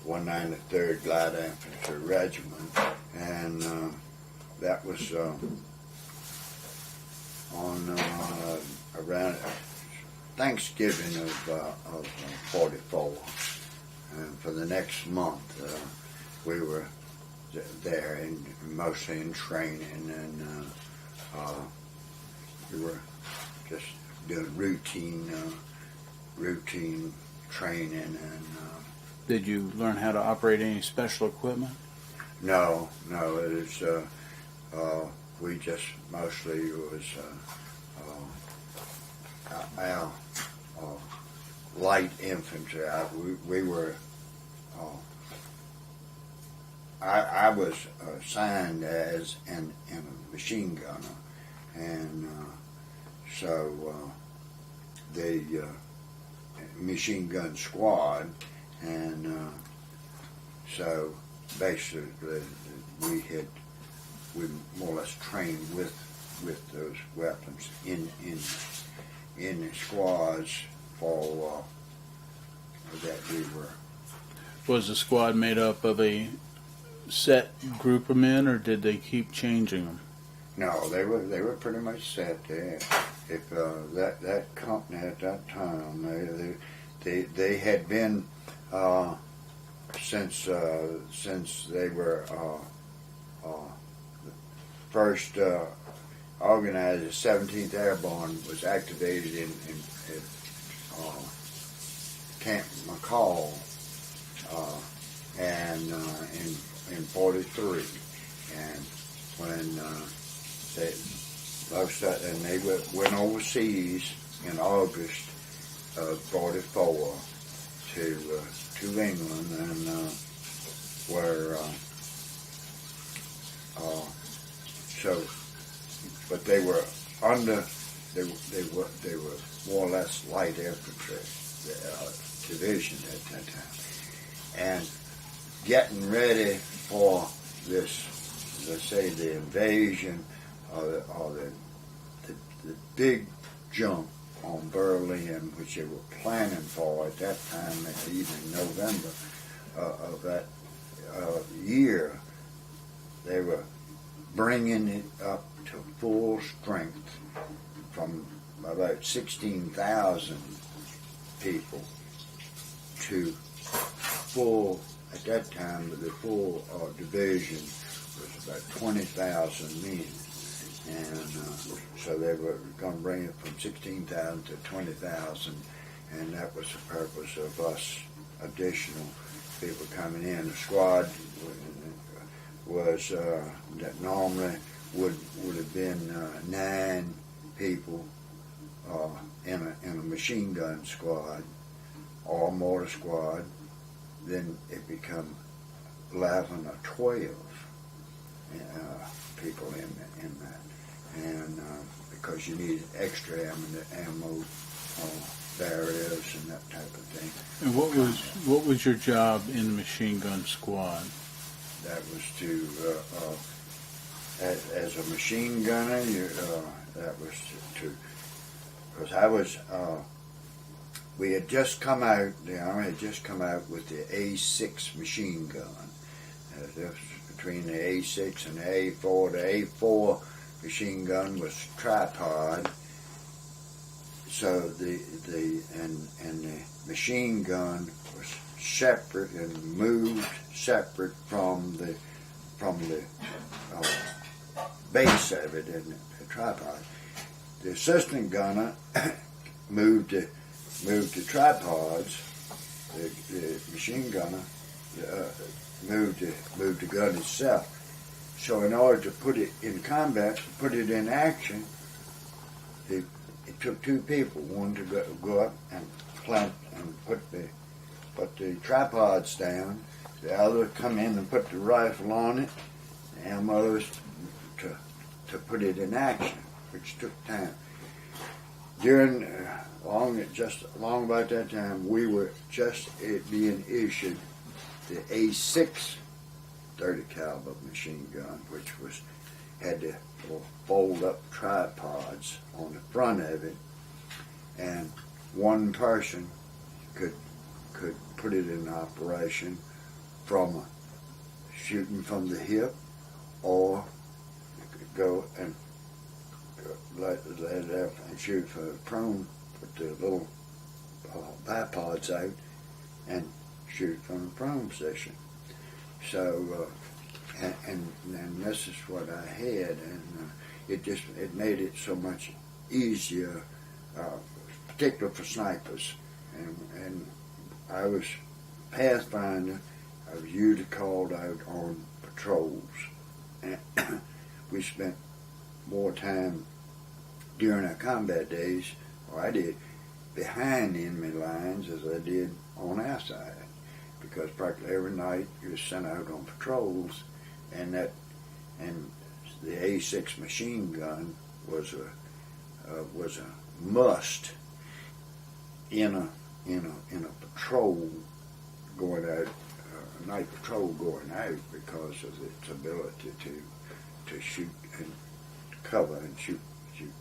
193rd Glider Infantry Regiment, and that was on around Thanksgiving of 44. And for the next month, we were there and mostly in training, and we were just doing routine training. And did you learn how to operate any special equipment? No, it was we just mostly was our light infantry. We were I was assigned as a machine gunner, and so the machine gun squad, and so basically we more or less trained with those weapons in the squads for that we were. Was the squad made up of a set group of men, or did they keep changing them? No, they were pretty much set there. If that company at that time, they had been since they were first organized. The 17th Airborne was activated in Camp McCall, and in '43, and when they went overseas in August of '44 to England, and were so, but they were under. They were more or less light infantry division at that time, and getting ready for this, let's say, the invasion or the big jump on Berlin, which they were planning for at that time, even in November of that year. They were bringing it up to full strength from about 16,000 people to full, at that time, the full division was about 20,000 men. And so they were going to bring it from 16,000 to 20,000, and that was the purpose of us additional people coming in. The squad was that normally would have been 9 people in a machine gun squad or mortar squad. Then it become 11 or 12 people in that, and because you need extra ammo barriers and that type of thing. And what was your job in the machine gun squad? That was to as a machine gunner. That was to because I was. We had just come out. The Army had just come out with the A6 machine gun. Between the A6 and the A4, the A4 machine gun was tripod. So the machine gun was separate and moved separate from the base of it in the tripod. The assistant gunner moved the tripods. The machine gunner moved the gun itself. So in order to put it in combat, to put it in action, it took 2 people, one to go up and plant and put the tripods down, the other come in and put the rifle on it, the ammo to put it in action, which took time. During long about that time, we were just being issued the A6 .30 caliber machine gun, which had the little fold-up tripods on the front of it, and one person could put it in operation from shooting from the hip, or could go and let it up and shoot for the prone, put the little bipods out and shoot from the prone position. So, and this is what I had, and it made it so much easier, particularly for snipers. And I was Pathfinder. I was usually called out on patrols, and we spent more time during our combat days, or I did, behind enemy lines as I did on our side, because practically every night you were sent out on patrols, and the A6 machine gun was a must in a patrol going out, a night patrol going out, because of its ability to shoot and cover and shoot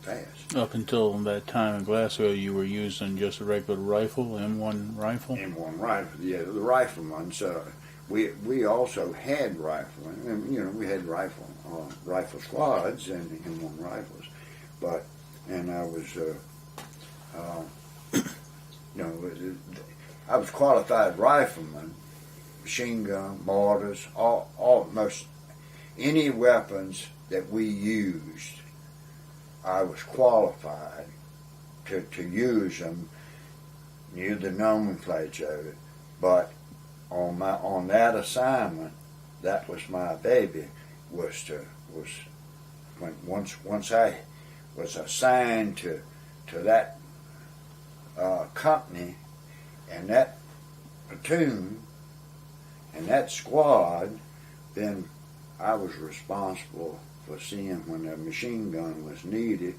fast. Up until that time in Glasgow, you were using just a regular rifle, M1 rifle? M1 rifle, yeah, the riflemen. So we also had riflemen, and we had rifle squads and M1 rifles, and I was I was qualified rifleman, machine gun, mortars, almost any weapons that we used. I was qualified to use them, knew the nomenclature of it, but on that assignment, that was my baby. Once I was assigned to that company and that platoon and that squad, then I was responsible for seeing when the machine gun was needed,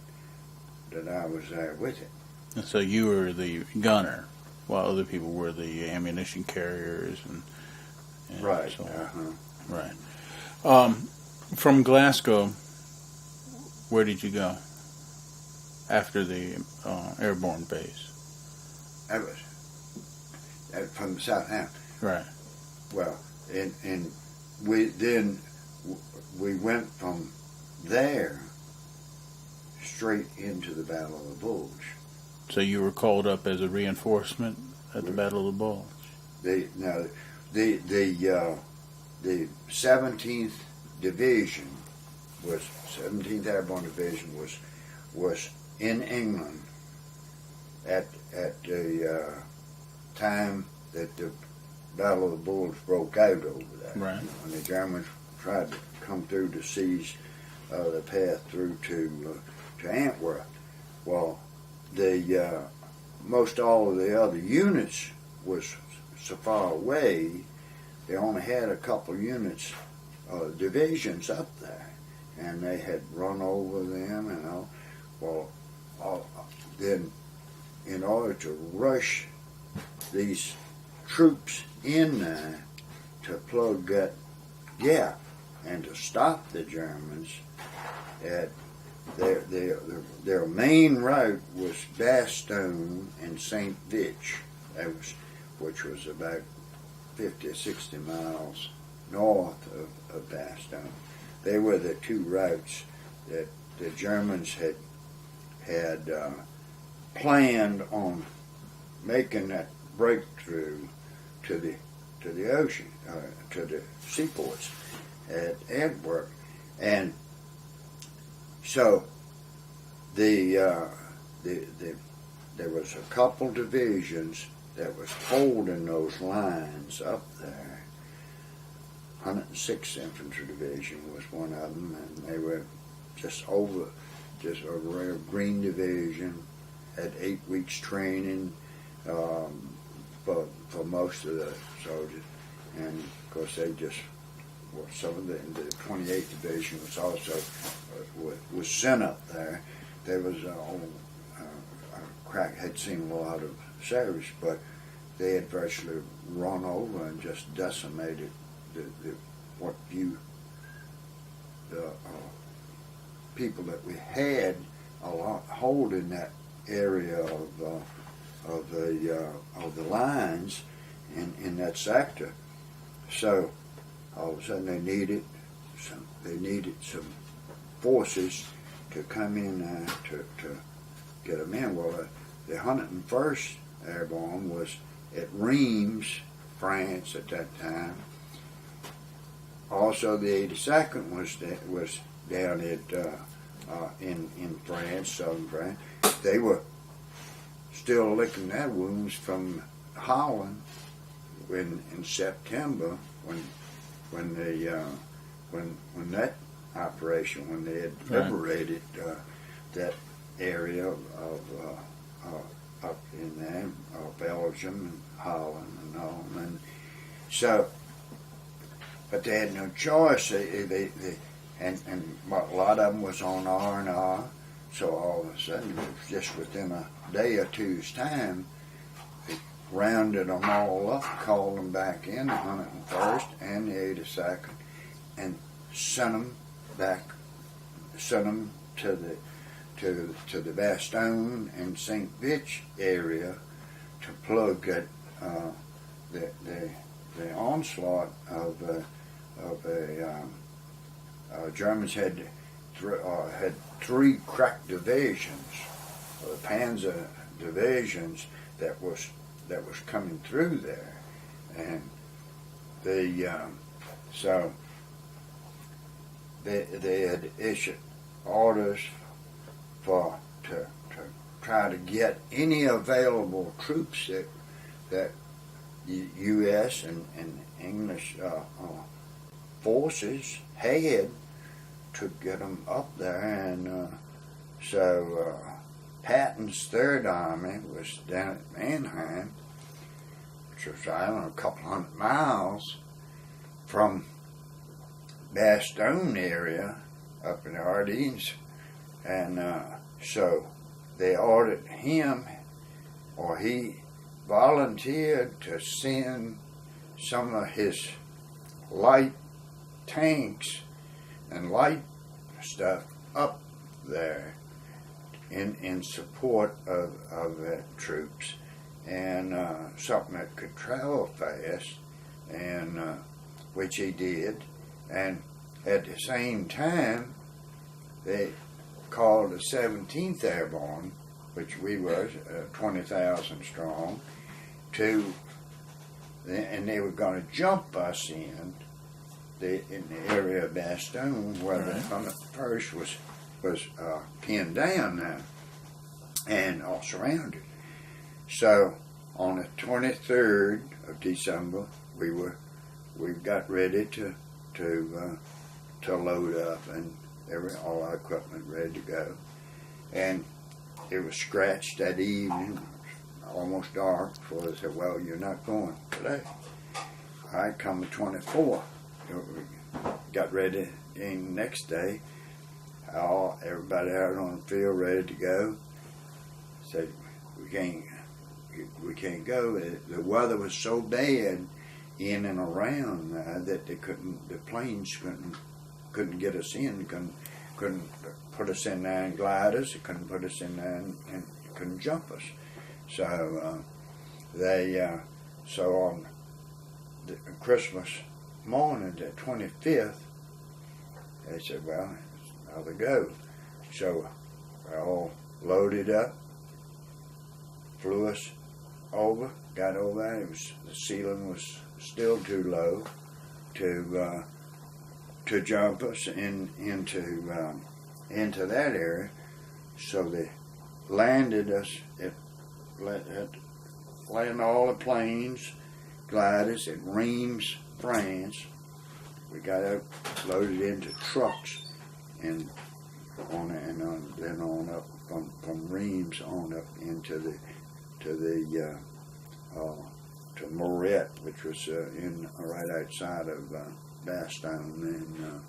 that I was there with it. And so you were the gunner, while other people were the ammunition carriers and right. So right. From Glasgow, where did you go after the airborne base? That was from Southampton. Right. Well, and we went from there straight into the Battle of the Bulge. So you were called up as a reinforcement at the Battle of the Bulge. The 17th Division was 17th Airborne Division was in England at the time that the Battle of the Bulge broke out over there. Right. When the Germans tried to come through to seize the path through to Antwerp. Well, most all of the other units was so far away. They only had a couple units, divisions up there, and they had run over them and all. Well, then in order to rush these troops in there to plug that gap and to stop the Germans, their main route was Bastogne and St. Vich, which was about 50 or 60 miles north of Bastogne. They were the two routes that the Germans had planned on making that breakthrough to the ocean, to the seaports at Antwerp. And so there was a couple divisions that was holding those lines up there. 106th Infantry Division was one of them, and they were just a real green division, had 8 weeks training for most of the soldiers, and of course they just, some of the 28th Division was also was sent up there. There was had seen a lot of service, but they had virtually run over and just decimated the people that we had holding that area of the lines in that sector. So all of a sudden they needed some forces to come in to get them in. Well, the 101st Airborne was at Reims, France at that time. Also, the 82nd was down at in France, southern France. They were still licking their wounds from Holland in September when that operation, when they had liberated that area of up in there, Belgium and Holland and all, So, but they had no choice. And a lot of them was on R&R. So all of a sudden, it was just within a day or two's time, they rounded them all up, called them back in, the 101st and the 82nd, and sent them to the Bastogne and St. Vitch area to plug at the onslaught of Germans had three crack divisions, Panzer divisions that was coming through there, and so they had issued orders to try to get any available troops that U.S. and English forces had to get them up there, and so Patton's Third Army was down at Mannheim, which was, I don't know, a couple hundred miles from Bastogne area up in the Ardennes, and so they ordered him, or he volunteered to send some of his light tanks and light stuff up there in support of the troops, and something that could travel fast, and which he did. And at the same time, they called the 17th Airborne, which we was 20,000 strong, and they were going to jump us in the area of Bastogne, where the 101st was pinned down now and all surrounded. So on the 23rd of December, we got ready to load up, and all our equipment ready to go. And it was scratched that evening, almost dark, before they said, well, you're not going today. I come the 24th. Got ready, and the next day, everybody out on the field ready to go. Said, we can't go. The weather was so bad in and around that the planes couldn't get us in, couldn't put us in there in gliders, they couldn't put us in there and couldn't jump us. So so on the Christmas morning, the 25th, they said, well, it's another go. So we all loaded up, flew us over, got over there. The ceiling was still too low to jump us into that area. So they landed us landed all the planes, gliders at Reims, France. We got out, loaded into trucks, and then on up from Reims on up into to Moret, which was right outside of Bastogne,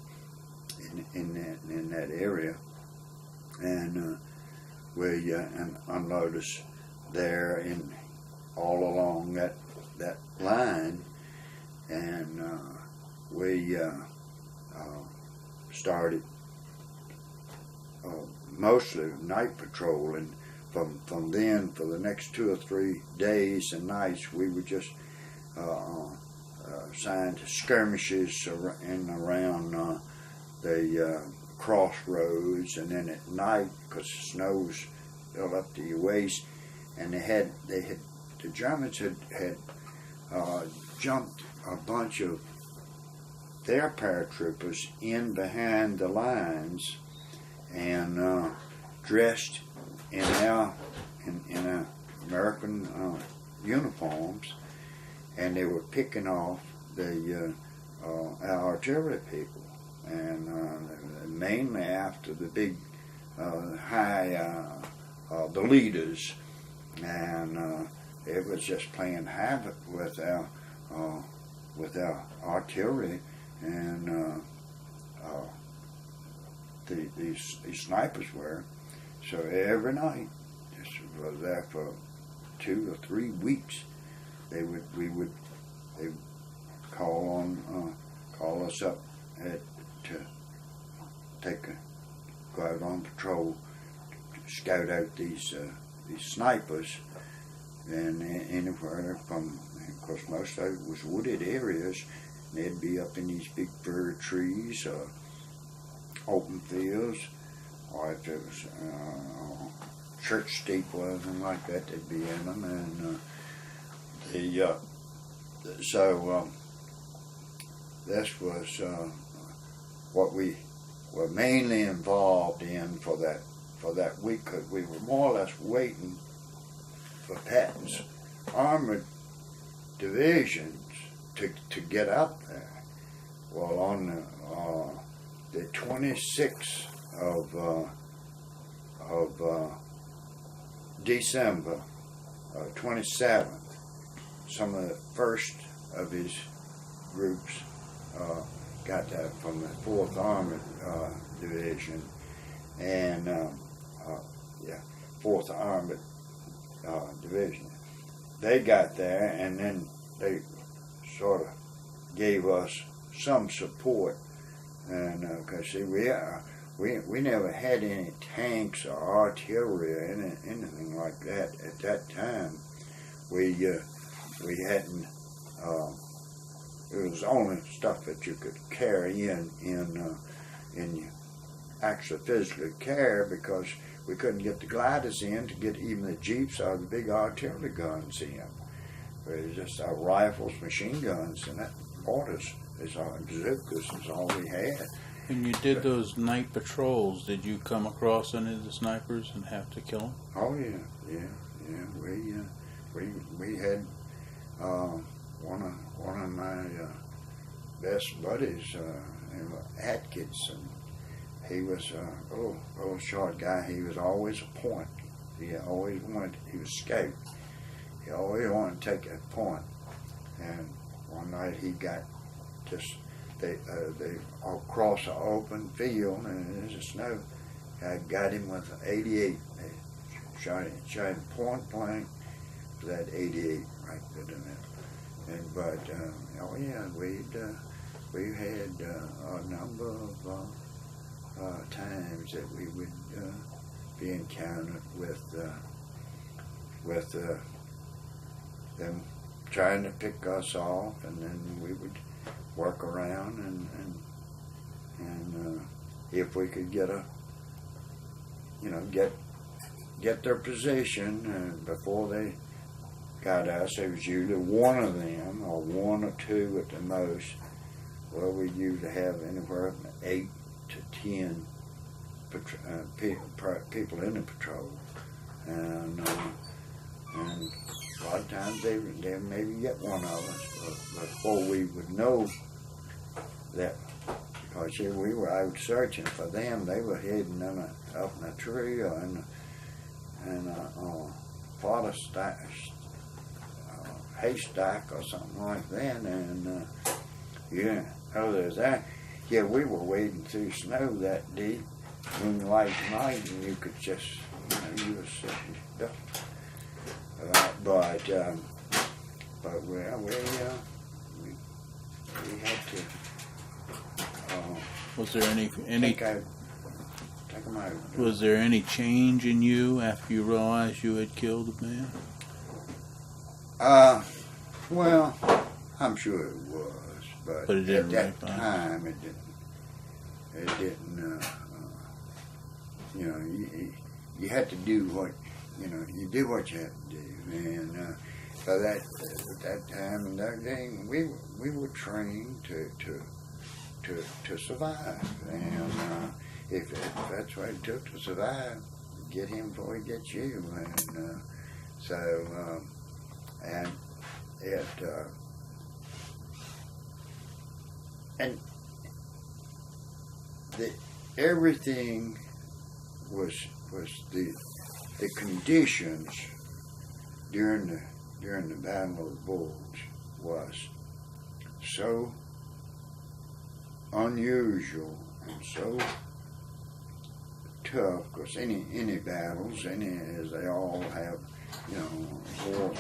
and in that area, and we unload us there in all along that line, and we started mostly night patrol, and from then for the next 2 or 3 days and nights we were just assigned to skirmishes in around the crossroads, and then at night, because the snow was filled up to your waist, and the Germans had jumped a bunch of their paratroopers in behind the lines and dressed in our American uniforms, and they were picking off our artillery people, and mainly after the big the leaders, and it was just playing havoc with our artillery, and these snipers were. So every night, this was there for 2 or 3 weeks. They would call us up to go out on patrol, to scout out these snipers, and anywhere from, of course, most of it was wooded areas. And they'd be up in these big fir trees, open fields, or if it was church steeple or anything like that, they'd be in them. And this was what we were mainly involved in for that week, because we were more or less waiting for Patton's armored divisions to get up there. Well, on the 26th of December 27th, some of the first of his groups got that from the 4th Armored Division, and 4th Armored Division. They got there, and then they sort of gave us some support, and because see, we never had any tanks or artillery or anything like that at that time. We hadn't. It was only stuff that you could carry in actually physically carry, because we couldn't get the gliders in to get even the jeeps or the big artillery guns in. It was just our rifles, machine guns, and that mortars is all we had. When you did those night patrols, did you come across any of the snipers and have to kill them? Oh yeah. We had one of my best buddies, Atkins, and he was a little short guy. He was always a point. He was scout. He always wanted to take a point. And one night he got they across an open field, and there's a snow. I got him with an 88. They shot him point blank with that 88 right there in it. And we had a number of times that we would be encountered with them trying to pick us off, and then we would work around and if we could get their position before they got us. There was usually one of them, or one or two at the most. Well, we usually have anywhere from 8 to 10 people in the patrol, and a lot of times they maybe get one of us, but before we would know that, because here we were out searching for them, they were hidden up in a tree or in a forest haystack or something like that, and there's that. Yeah, we were wading through snow that deep, moonlight night, and you could just, you were sitting duck. But we had to. Was there any take them out? Was there any change in you after you realized you had killed a man? Well, I'm sure it was, but it didn't at that time it didn't. You had to do what you did what you had to do, and so that at that time and that day we were trained to survive, and if that's what it took to survive, get him before he gets you, and and it and everything was the conditions during the Battle of the Bulge so unusual and so tough, because any battles, as they all have, wars,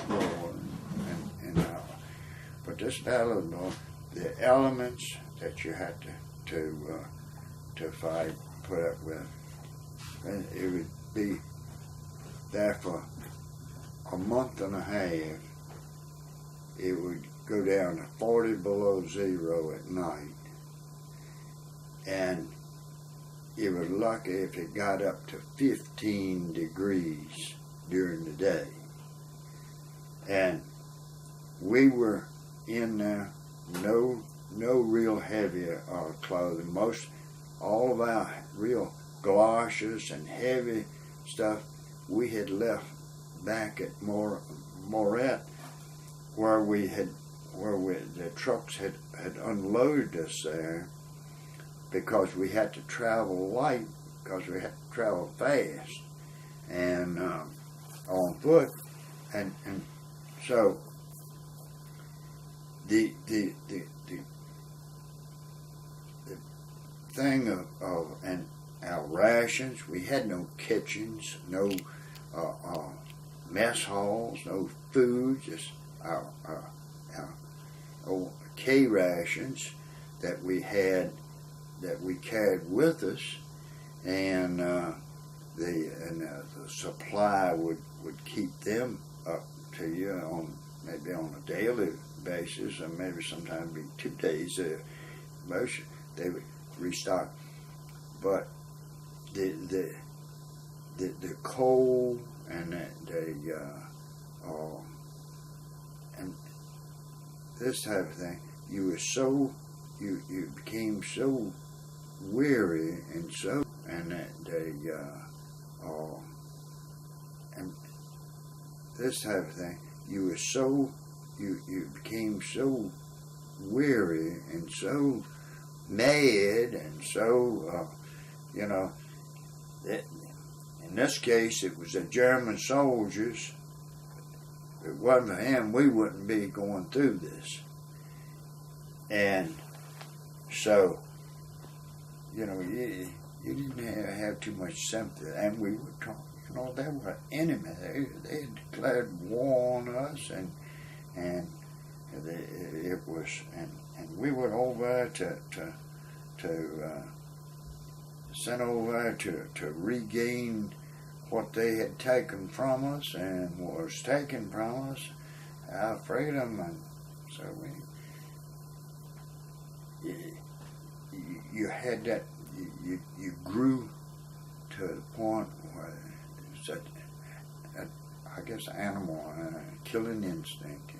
but this battle, the elements that you had to fight, put up with, and it would be there for a month and a half. It would go down to 40 below zero at night, and it was lucky if it got up to 15 degrees during the day. And we were in there, no real heavy clothing. All of our real galoshes and heavy stuff we had left back at Moret, where the trucks had unloaded us there, because we had to travel light, because we had to travel fast and on foot, and so the thing of our rations, we had no kitchens, no mess halls, no food, just our K rations that we had, that we carried with us, and the supply would keep them up to you maybe on a daily basis, or maybe sometimes be 2 days. Most they would restock, but the cold and and this type of thing, you became so weary and this type of thing, you became so weary and so mad and so in this case it was the German soldiers. If it wasn't for him, we wouldn't be going through this. And so you didn't have too much sympathy, and we were talking. They were enemy. They had declared war on us, and it was, and we were over to sent over to regain what they had taken from us and was taken from us, our freedom, and so you had that. You grew to the point where such, I guess, animal killing instinct,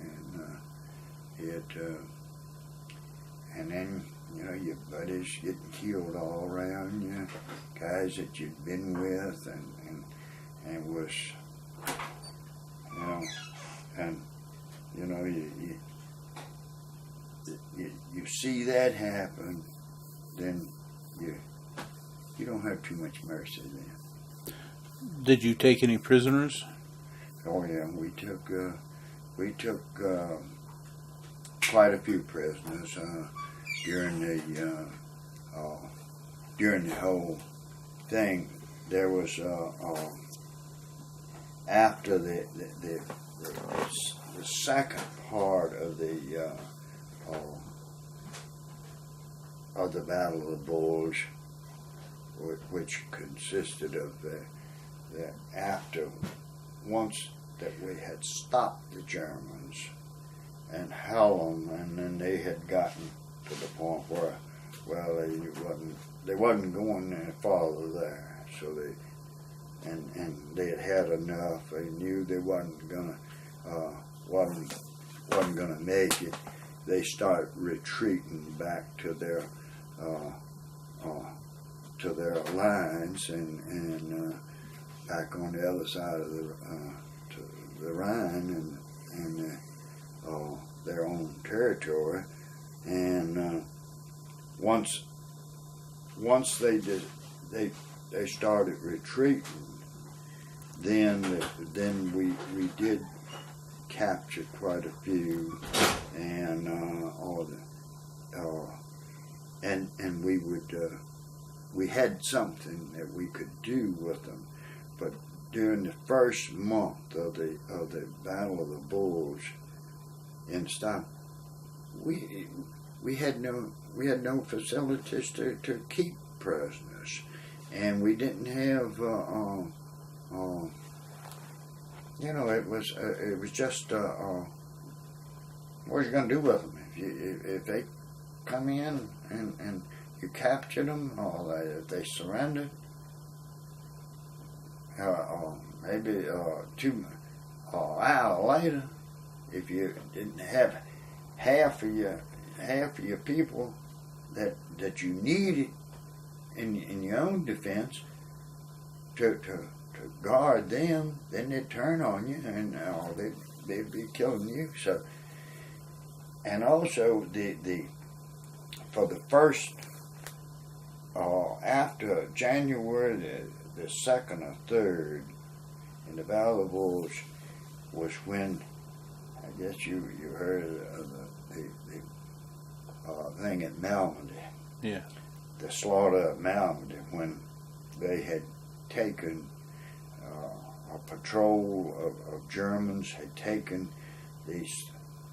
and then your buddies getting killed all around you, guys that you'd been with, and was, and you see that happen, then you don't have too much mercy then. Did you take any prisoners? Oh yeah, we took quite a few prisoners during the whole thing. There was after the second part of the Battle of the Bulge, which consisted of once that we had stopped the Germans and held them, and then they had gotten to the point where, well, they wasn't going any farther there, so they had enough. They knew they wasn't gonna make it. They started retreating back to their lines and back on the other side of the Rhine and their own territory. And once they started retreating, then we did captured quite a few, and and we had something that we could do with them, but during the first month of the Battle of the Bulge in Stockton, we had no facilities to keep prisoners, and we didn't have it was just what are you going to do with them if they come in and you capture them, or if they surrendered? Maybe 2 hours later, if you didn't have half of your people that you needed in your own defense to guard them, then they'd turn on you, and they'd be killing you. So, and also for the first after January the 2nd or 3rd in the Battle of the Bulge was when, I guess you heard of the thing at Malmedy. Yeah. The slaughter at Malmedy, when they had taken a patrol of Germans had taken these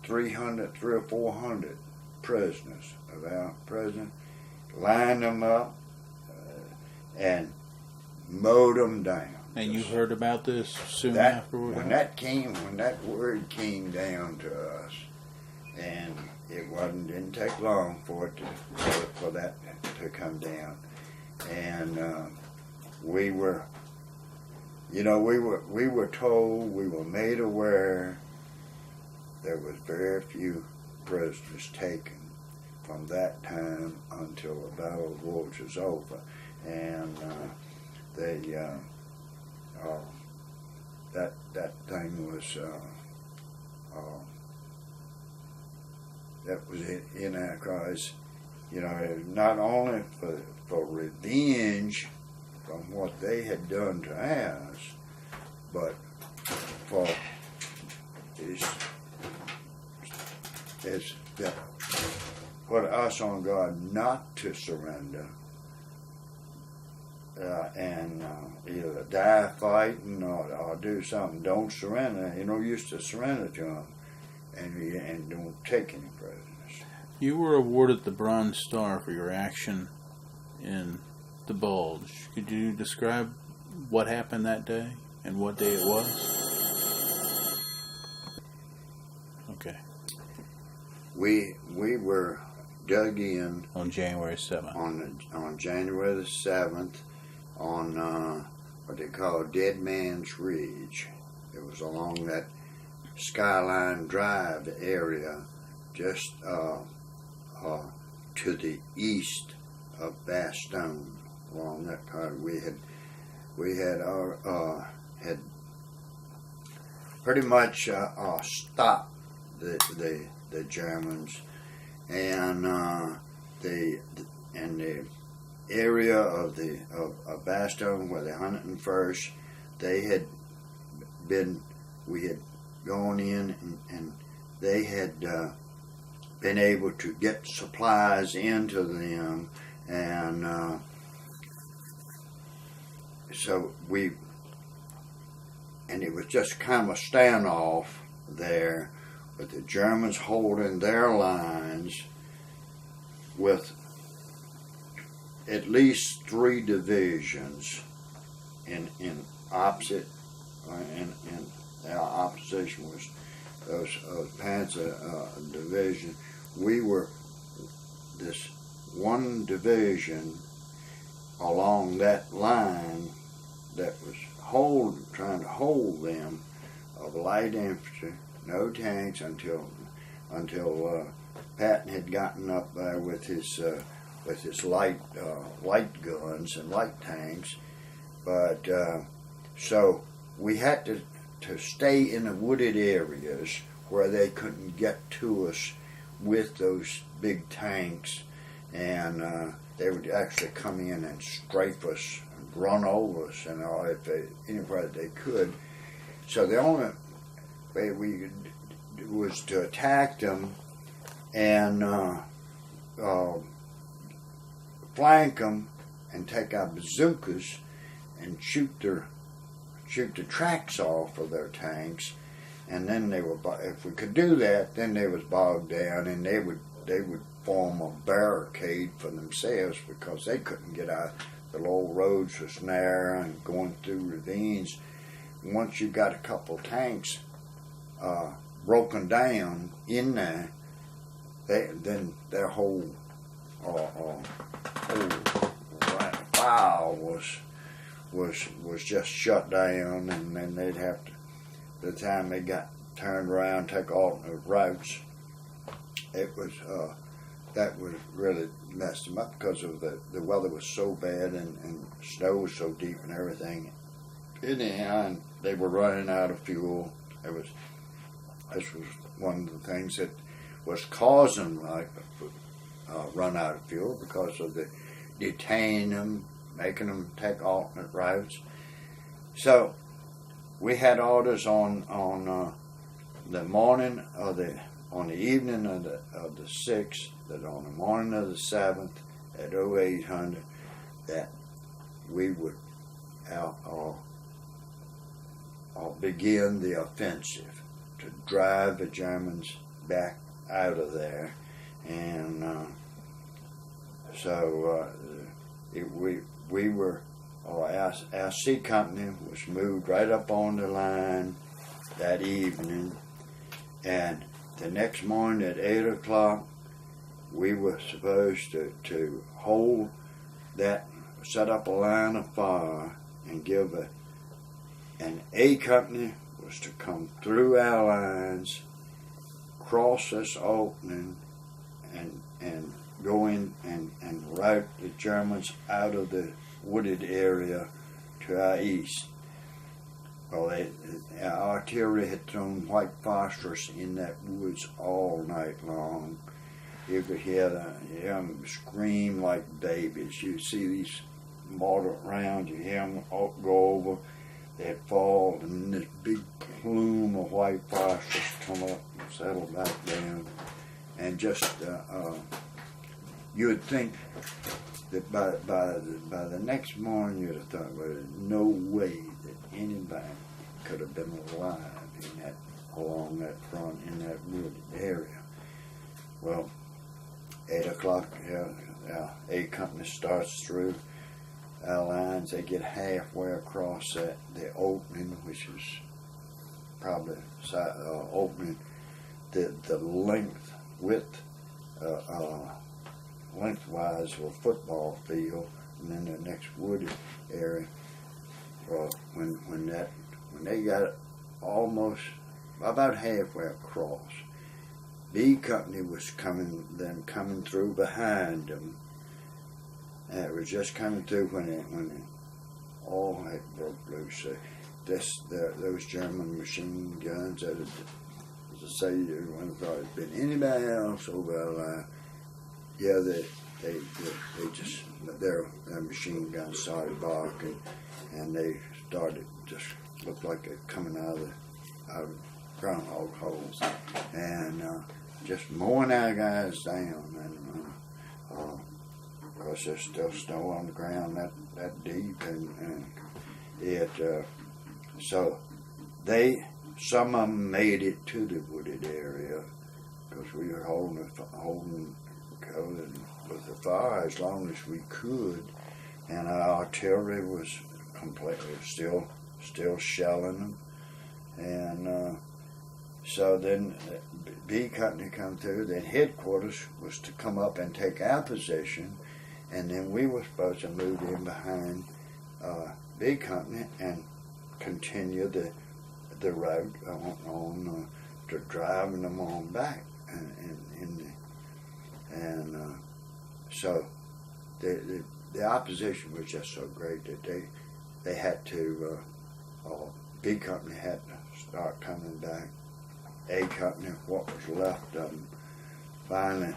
300 or 400 prisoners of our prisoners, lined them up, and mowed them down. And you heard about this soon afterwards? When that word came down to us, and it didn't take long for that to come down, and we were told, we were made aware there was very few prisoners taken from that time until the Battle of the Bulge was over, and that thing was that was in our cause, not only for revenge from what they had done to us, but for that put us on guard not to surrender, and either die fighting or do something. Don't surrender. You're no use to surrender to them, and don't take any prisoners. You were awarded the Bronze Star for your action in the Bulge. Could you describe what happened that day and what day it was? Okay. We were dug in on January 7th. On January the 7th, on what they call Dead Man's Ridge. It was along that Skyline Drive area, just to the east of Bastogne. Along that part, we had pretty much stopped the Germans, and the area of Bastogne where the 101st, we had gone in, and they had been able to get supplies into them, and so it was just kind of a standoff there, with the Germans holding their lines with at least 3 divisions in opposite, and our opposition was those Panzer division. We were this one division along that line that was trying to hold them, of light infantry, no tanks, until Patton had gotten up there with his light guns and light tanks. But so we had to stay in the wooded areas where they couldn't get to us with those big tanks, and they would actually come in and strafe us and run over us, and anywhere they could. So the only way we was to attack them and flank them and take our bazookas and shoot the tracks off of their tanks. And then they were, if we could do that, then they was bogged down, and they would form a barricade for themselves because they couldn't get out. The low roads was narrow and going through ravines. Once you got a couple tanks broken down in there, then their whole file was just shut down, and then they'd have to. By the time they got turned around, take alternate routes, it was that was really messed them up because of the weather was so bad and snow was so deep and everything. Anyhow, and they were running out of fuel. This was one of the things that was causing run out of fuel because of the detaining them, making them take alternate routes. So we had orders on the morning of on the evening of the 6th, that on the morning of the 7th at 0800 that we would begin the offensive to drive the Germans back out of there, and we were. Our C company was moved right up on the line that evening, and the next morning at 8 o'clock, we were supposed to hold that, set up a line of fire, and give an A company was to come through our lines, cross this opening, and go in and rout the Germans out of the wooded area to our east. Well, our artillery had thrown white phosphorus in that woods all night long. You could hear them scream like babies. You see these mortar rounds, you hear them go over, they'd fall, and this big plume of white phosphorus come up and settle back down. And just, you would think that by the next morning you'd have thought, well, there's no way that anybody could have been alive along that front in that wooded area. Well, 8 o'clock, our A company starts through our lines. They get halfway across the opening, which is probably opening the lengthwise of a football field, and then the next wooded area. Well, when they got almost about halfway across, B company was coming through behind them. And it was just coming through when all heck broke loose. Those German machine guns, as I say, if there'd been anybody else over our line, yeah, they just their machine guns started barking, and they started just looked like they're coming out of groundhog holes, and just mowing our guys down. And of course, there's still snow on the ground that deep, and it so some of them made it to the wooded area because we were holding with the fire as long as we could, and our artillery was completely still shelling them, and so then B company come through. Then headquarters was to come up and take our position, and then we were supposed to move in behind B company and continue the route on to driving them on back, and so the opposition was just so great that they had to B company had to start coming back. A company, what was left of them, finally,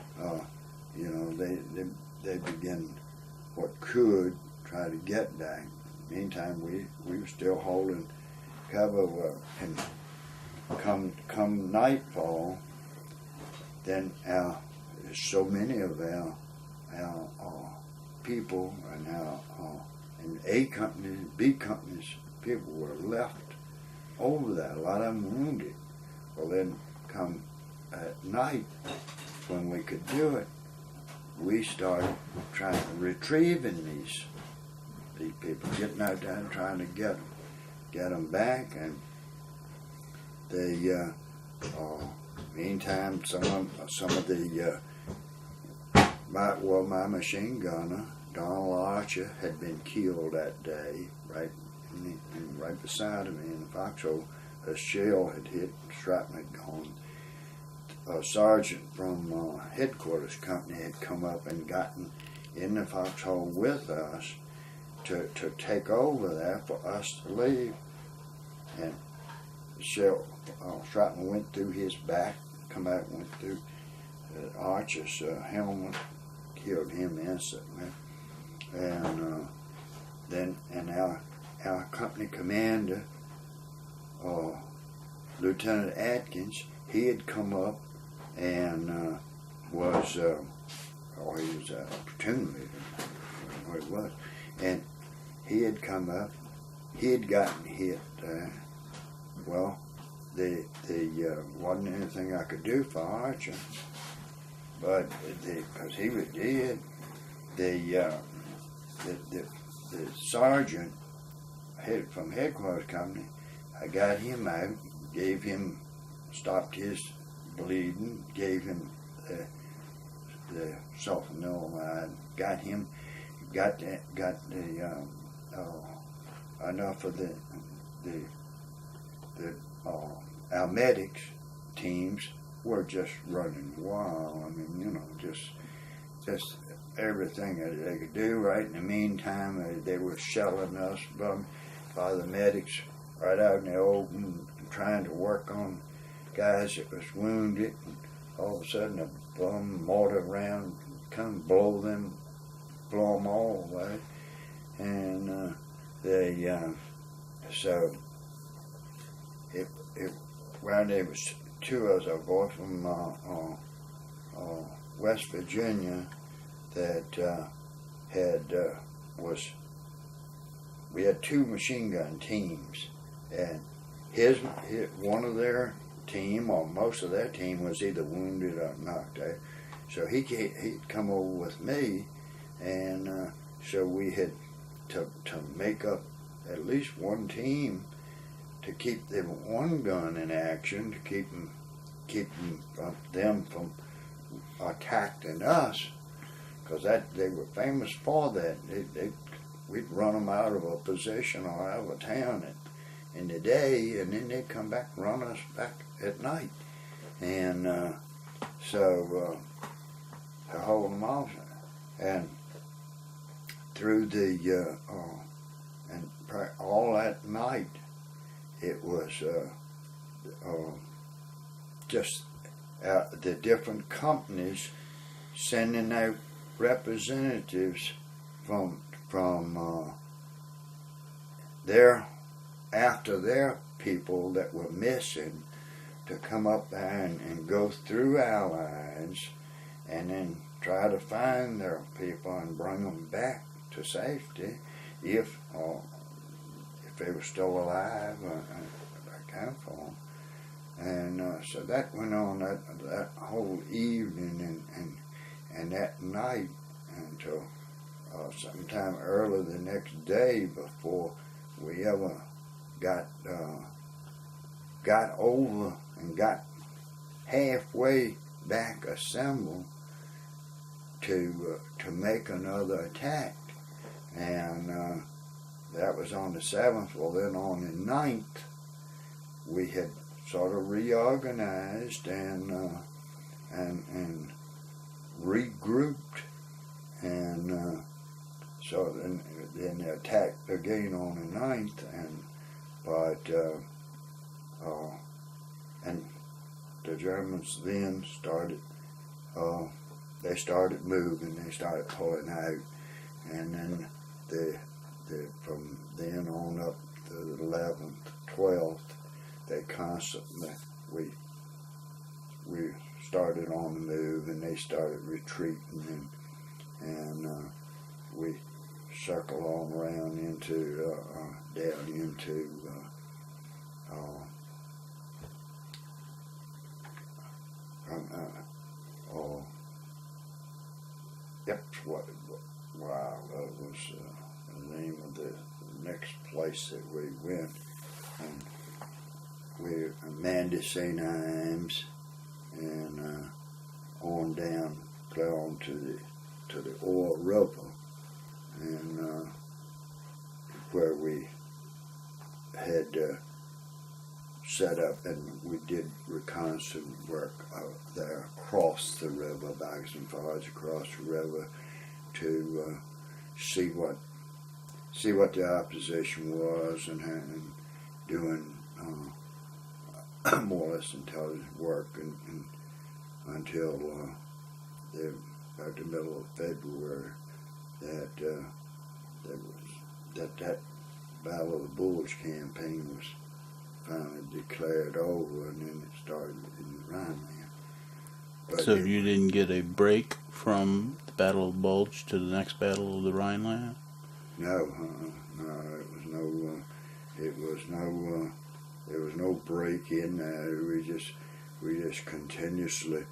they began what could try to get back. Meantime, we were still holding cover, and come nightfall, then there's so many of our people and and A companies, B companies, people were left over there. A lot of them wounded. Well, then come at night when we could do it, we started trying to retrieving these people, getting out there and trying to get them back, and the meantime some of the my machine gunner Donald Archer had been killed that day, right beside of me in the foxhole. A shell had hit, shrapnel had gone. A sergeant from headquarters company had come up and gotten in the foxhole with us to take over there for us to leave. And the shell, shrapnel went through his back, come out, went through Archer's helmet, killed him instantly. And then our company commander, Lieutenant Atkins, he had come up and was he was a platoon leader, what it was, and he had come up. He had gotten hit. Well, the wasn't anything I could do for Archer, but because he was dead, the sergeant from headquarters company, I got him out, gave him, stopped his bleeding, gave him the sulfonylamide, got enough of our medics teams were just running wild. I mean, just everything that they could do. Right in the meantime, they were shelling us by the medics right out in the open, trying to work on guys that was wounded. And all of a sudden, a bum mortar round come blow them all away, and so when there was two of us, a boy from West Virginia that we had two machine gun teams, and one of their team, or most of their team, was either wounded or knocked out. So he'd come over with me, and so we had to make up at least one team to keep them one gun in action, to keep them from attacking us, because they were famous for that. We'd run them out of a position or out of a town in the day, and then they'd come back and run us back at night. And so to hold them off, and through the and all that night, it was just the different companies sending out representatives from after their people that were missing, to come up there and go through our lines and then try to find their people and bring them back to safety if they were still alive, account for them. And so that went on that whole evening and that night until sometime early the next day, before we ever got over and got halfway back assembled to make another attack. And that was on the 7th. Well, then on the 9th, we had sort of reorganized and regrouped, and so then the attack again on the 9th, and the Germans then started moving, they started pulling out, and then from then on up to the 11th, 12th, they constantly, we started on the move and they started retreating, and we circled on around into down into yep, wow, that was the name of the next place that we went, and we Amanda St. Imes, and on down MacClellan to the Orne River, and where we had set up, and we did reconnaissance work there across the river, backwards and forwards across the river, to see what the opposition was, and doing more or less intelligent work, and until about the middle of February, that Battle of the Bulge campaign was finally declared over, and then it started in the Rhineland. But so you didn't get a break from the Battle of the Bulge to the next Battle of the Rhineland? No, there was no break in there. We just continuously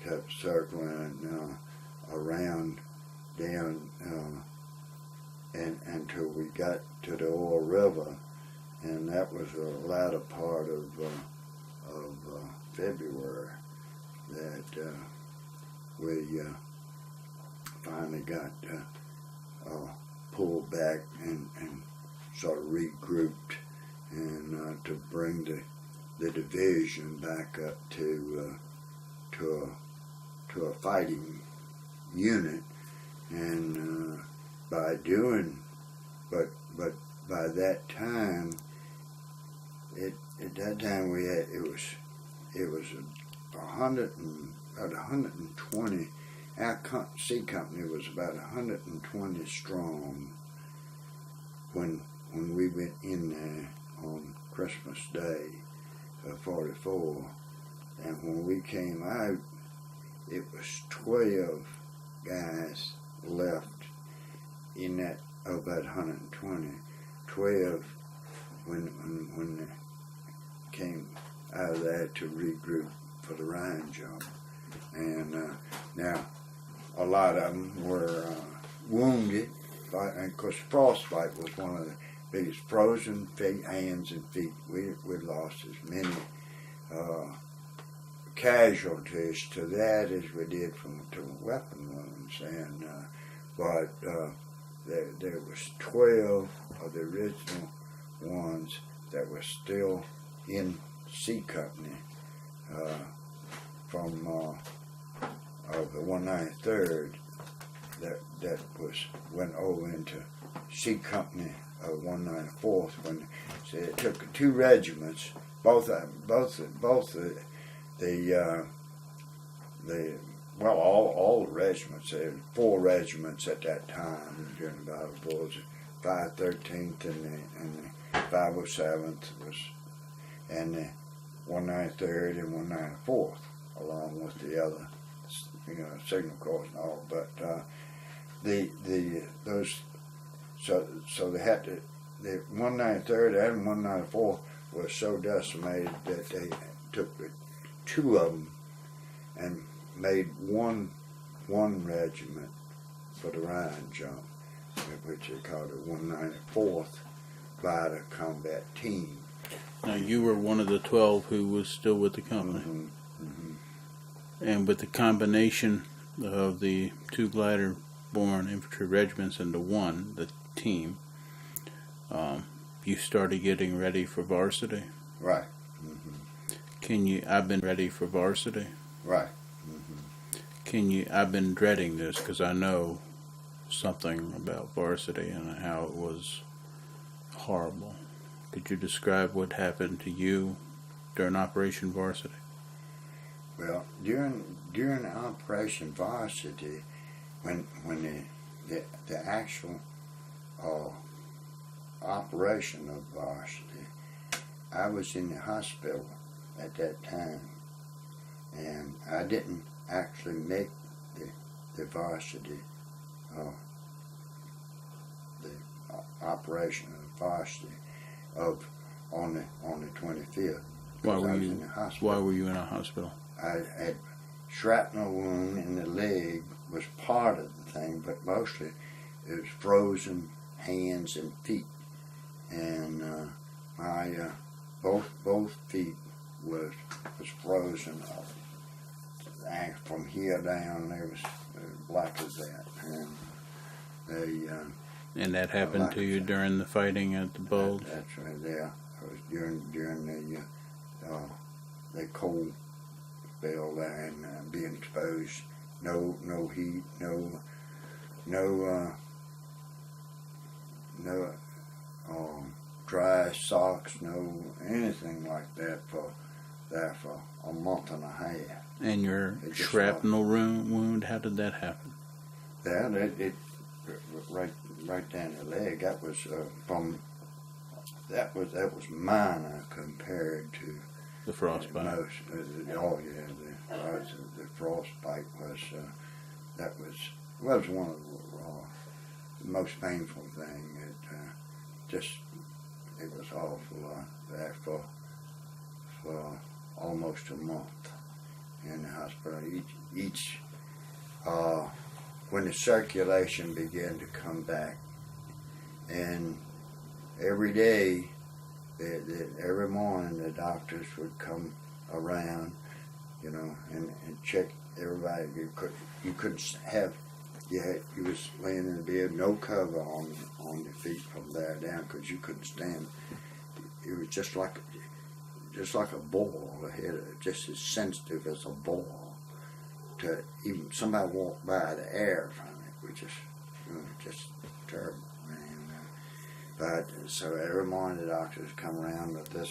kept circling around down and until we got to the Orne River, and that was the latter part of February that we finally got pulled back and sort of regrouped, and to bring the division back up to a fighting unit, and by that time, at that time we had it was about 120. Our C company was about 120 strong when we went in there on Christmas Day of '44, and when we came out, it was 12 guys left in that of that 120. 12 when they came out of there to regroup for the Rhine jump, and now a lot of them were wounded, and of course frostbite was one of the biggest. Frozen hands and feet. We lost as many casualties to that as we did to weapon wounds, and but there was 12 of the original ones that were still in C Company from of the 193rd that went over into C Company of 194th, when so it took 2 regiments, both all the regiments. There were 4 regiments at that time during the Battle of the Bulge. 513th and the 507th and the 193rd and 194th, along with the other, signal corps and all. But so they had to. The 193rd and 194th were so decimated that they took 2 of them and made one regiment for the Rhine jump, which they called the 194th Glider Combat Team. Now you were one of the 12 who was still with the company. Mm-hmm. Mm-hmm. And with the combination of the 2 glider-borne infantry regiments into one, the team, you started getting ready for varsity. Right. Mm-hmm. I've been ready for varsity. Right. Mm-hmm. I've been dreading this because I know something about varsity and how it was horrible. Could you describe what happened to you during Operation Varsity? Well, during Operation Varsity, when the actual operation of Varsity, I was in the hospital at that time, and I didn't actually make the varsity, the operation of the varsity on the 25th. Why were I was you in the hospital. Why were you in a hospital? I had shrapnel wound in the leg was part of the thing, but mostly it was frozen hands and feet, and my both feet was frozen from here down. They was black as that, and they. And that happened to you during the fighting at the Bulge? That's right. There, it was during the cold spell there, and being exposed. No heat, no dry socks, no anything like that for a month and a half. And your shrapnel wound, how did that happen? It right down the leg. That was that was minor compared to the frostbite. Most. The frostbite was was one of the most painful thing. It was awful. There for almost a month in the hospital. Each when the circulation began to come back, and every day, every morning, the doctors would come around, and check everybody. You couldn't have. You was laying in the bed, no cover on your feet from there down, because you couldn't stand. It was just like a ball. Just as sensitive as a ball. To even somebody walk by, the air from it was just terrible. And, but so every morning the doctors come around with this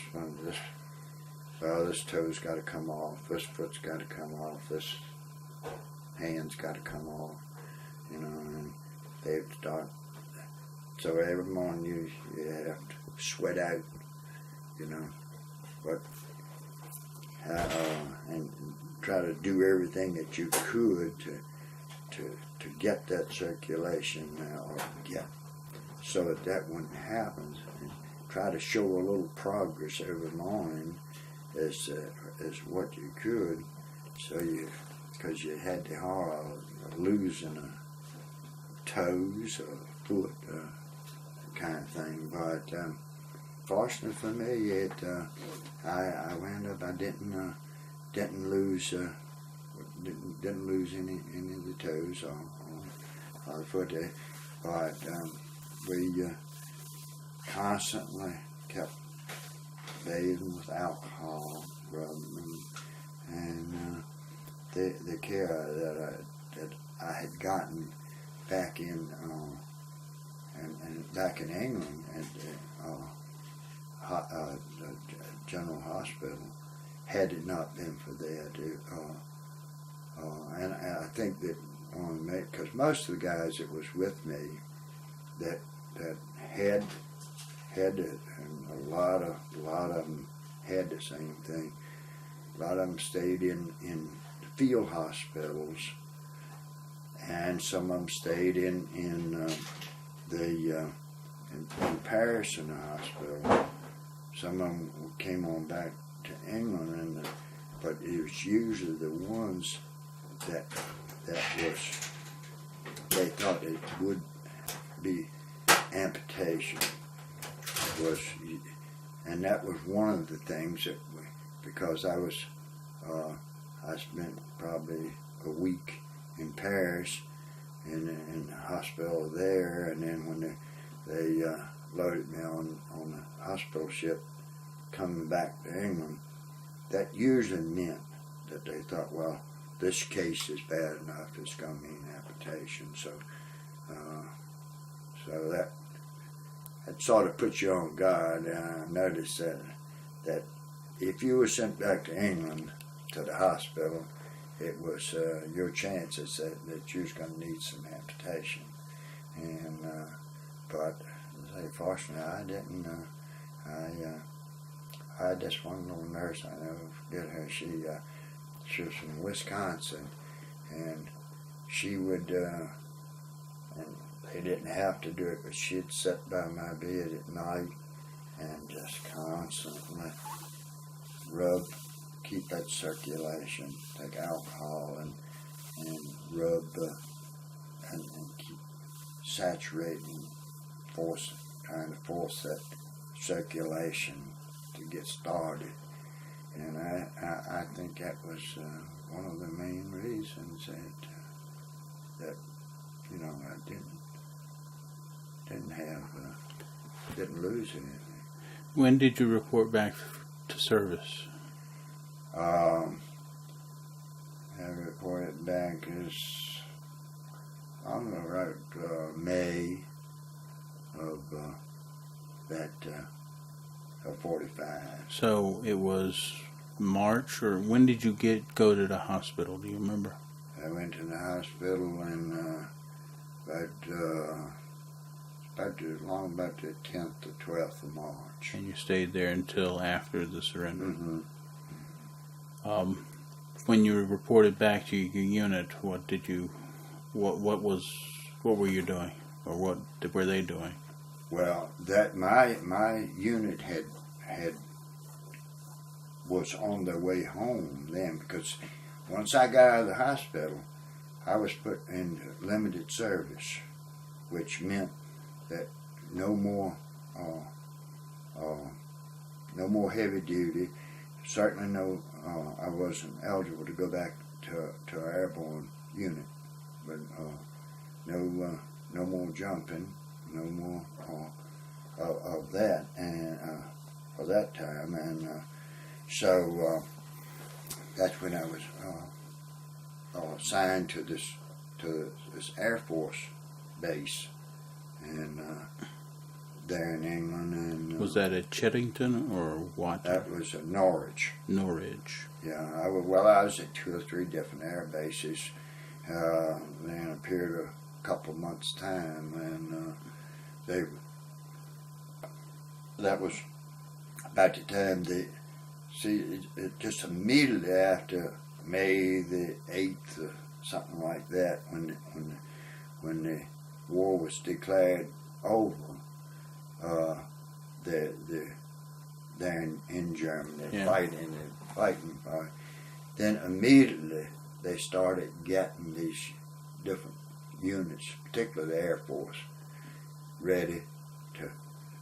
toe's got to come off, this foot's got to come off, this hand's got to come off, and they'd start. So every morning you have to sweat out, but and try to do everything that you could to get that circulation or get so that wouldn't happen, and try to show a little progress every morning as what you could, so because you had the horror of losing toes or foot kind of thing, but fortunately for me, I wound up, I didn't lose any of the toes or the foot, but we constantly kept bathing with alcohol, and the care that I had gotten back in and back in England at the General Hospital. Had it not been for that, and I think that because most of the guys that was with me that had it, and a lot of them had the same thing. A lot of them stayed in field hospitals, and some of them stayed in Paris in the hospital. Some of them came on back to England, but it was usually the ones that was, they thought it would be amputation, and that was one of the things that because I spent probably a week in Paris in the hospital there, and then when they loaded me on the hospital ship coming back to England, that usually meant that they thought, well, this case is bad enough, it's going to mean amputation. So that sort of puts you on guard. And I noticed that if you were sent back to England to the hospital, it was your chances that you was going to need some amputation. And but fortunately, I didn't. I had this one little nurse, I never forget her. She was from Wisconsin, and she would, and they didn't have to do it, but she'd sit by my bed at night and just constantly keep that circulation, take alcohol and rub and keep saturating, trying to force that circulation to get started. And I think that was one of the main reasons that you know, I didn't lose anything. When did you report back to service? I reported back as, I don't know, right, May of of 45. So it was March, or when did you go to the hospital? Do you remember? I went to the hospital in about the 10th to 12th of March. And you stayed there until after the surrender. Mm-hmm. When you were reported back to your unit, what were you doing, or what were they doing? Well, that my unit was on their way home then, because once I got out of the hospital, I was put into limited service, which meant that no more heavy duty. Certainly no, I wasn't eligible to go back to our airborne unit, but no more jumping, no more of that, and for that time, and so that's when I was assigned to this Airforce base, and there in England. And was that at Chiddington or what? That was at Norwich. Norwich. Yeah, I was at 2 or 3 different air bases in a period of a couple of months' time, and that was about the time just immediately after May the 8th or something like that, when the war was declared over, there in Germany, yeah. fighting. Then immediately they started getting these different units, particularly the Air Force, ready to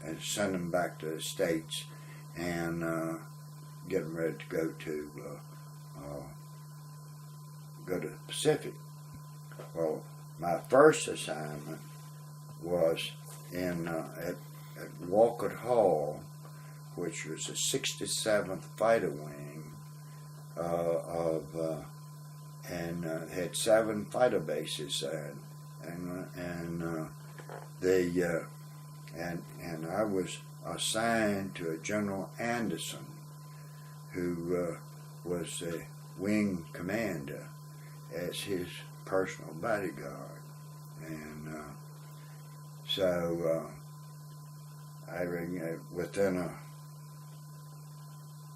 and send them back to the States and get them ready to go to the Pacific. Well, my first assignment was at Walcott Hall, which was the 67th Fighter Wing and had 7 fighter bases there, and I was assigned to a General Anderson, who was the wing commander, as his personal bodyguard, and so within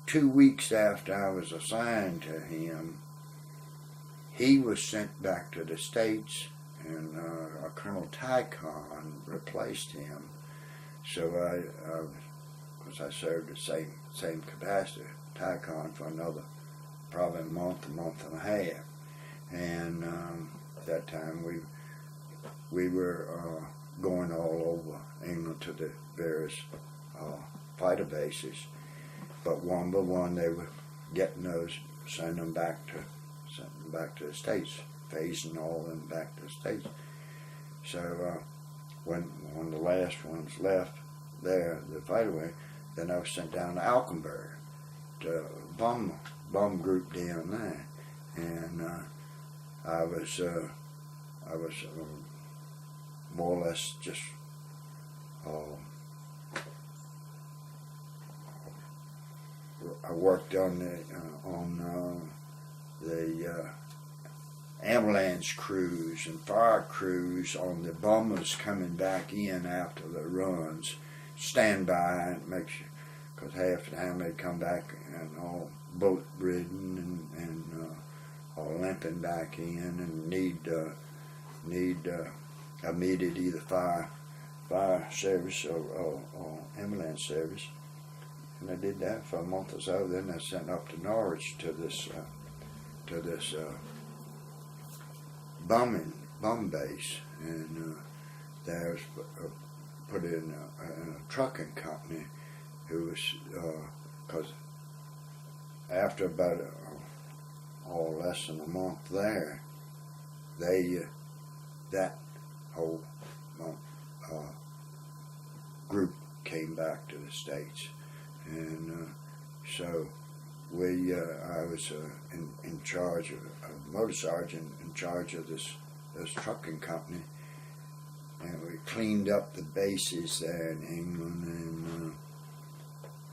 2 weeks after I was assigned to him, he was sent back to the States, and Colonel Tycon replaced him. So I served the same capacity, Tycon, for another probably a month and a half. And at that time we were going all over England to the various fighter bases, but one by one they were getting those, sending them back to the States, phasing all of them back to the States. So when the last ones left there, the fighter wing, then I was sent down to Alkenburg to bomb group down there, and I was more or less just I worked on the ambulance crews and fire crews on the bombers coming back in after the runs, stand by and make because half the time they'd come back and all bullet ridden and all limping back in and need immediate either fire service or ambulance service. And I did that for a month or so. Then I sent up to Norwich to this bum base, and there was put in a trucking company who was, because after about less than a month there, that whole group came back to the States, and so I was in charge of a motor sergeant in charge of this trucking company, and we cleaned up the bases there in England and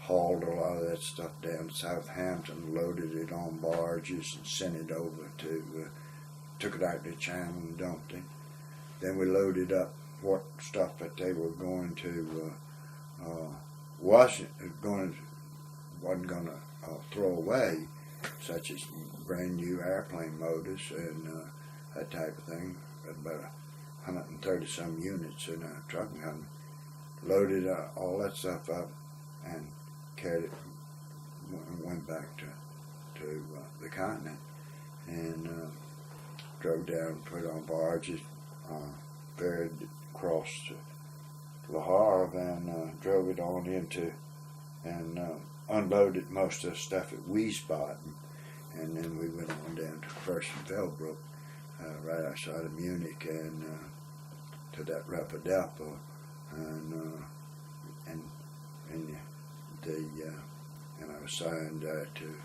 hauled a lot of that stuff down to Southampton, loaded it on barges and sent it over took it out to the channel and dumped it. Then we loaded up what stuff that they were going to wasn't going to throw away, such as brand new airplane motors and that type of thing. About 130 some units in a trucking company. Loaded all that stuff up and carried it and went back to the continent, and drove down, put on barges, ferried across to Le Havre, and drove it on into and unloaded most of the stuff at Wiesbaden, and then we went on down to Fürstenfeldbruck, right outside of Munich, and to that rapid depot, and I was signed to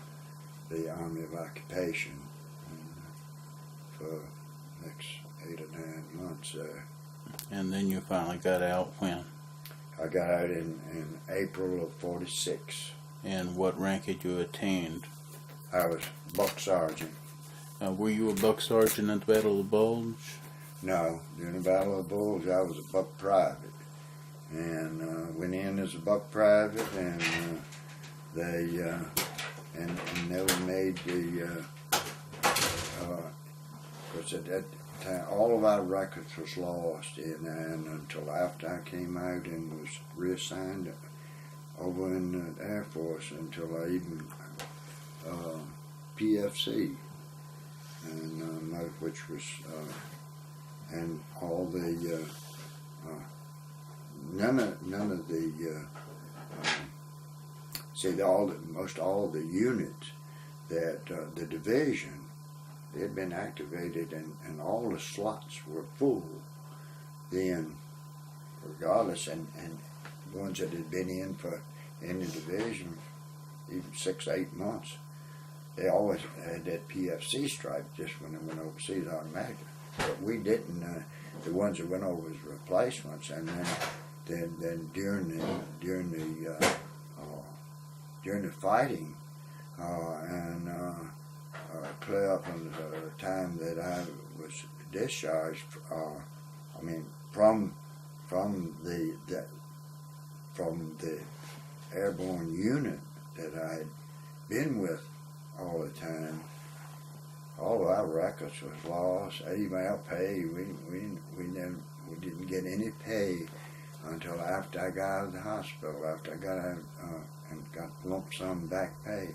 the Army of Occupation for the next 8 or 9 months there. And then you finally got out when? I got out in April of '46. And what rank had you attained? I was buck sergeant. Were you a buck sergeant at the Battle of the Bulge? No, during the Battle of the Bulge, I was a buck private, and went in as a buck private, and they never made the. Because at that time, all of our records was lost, and until after I came out and was reassigned over in the Airforce, until I even PFC, and which was and all the none of the most all the units that the division, they had been activated, and all the slots were full then, regardless, and ones that had been in the division even 6 or 8 months, they always had that PFC stripe just when they went overseas automatically. But we didn't. The ones that went over as replacements, and then during the fighting, and clear up on the time that I was discharged, from the airborne unit that I had been with all the time, all of our records was lost. Even our pay, we didn't get any pay until after I got out of the hospital, after I got out and got lump sum back pay,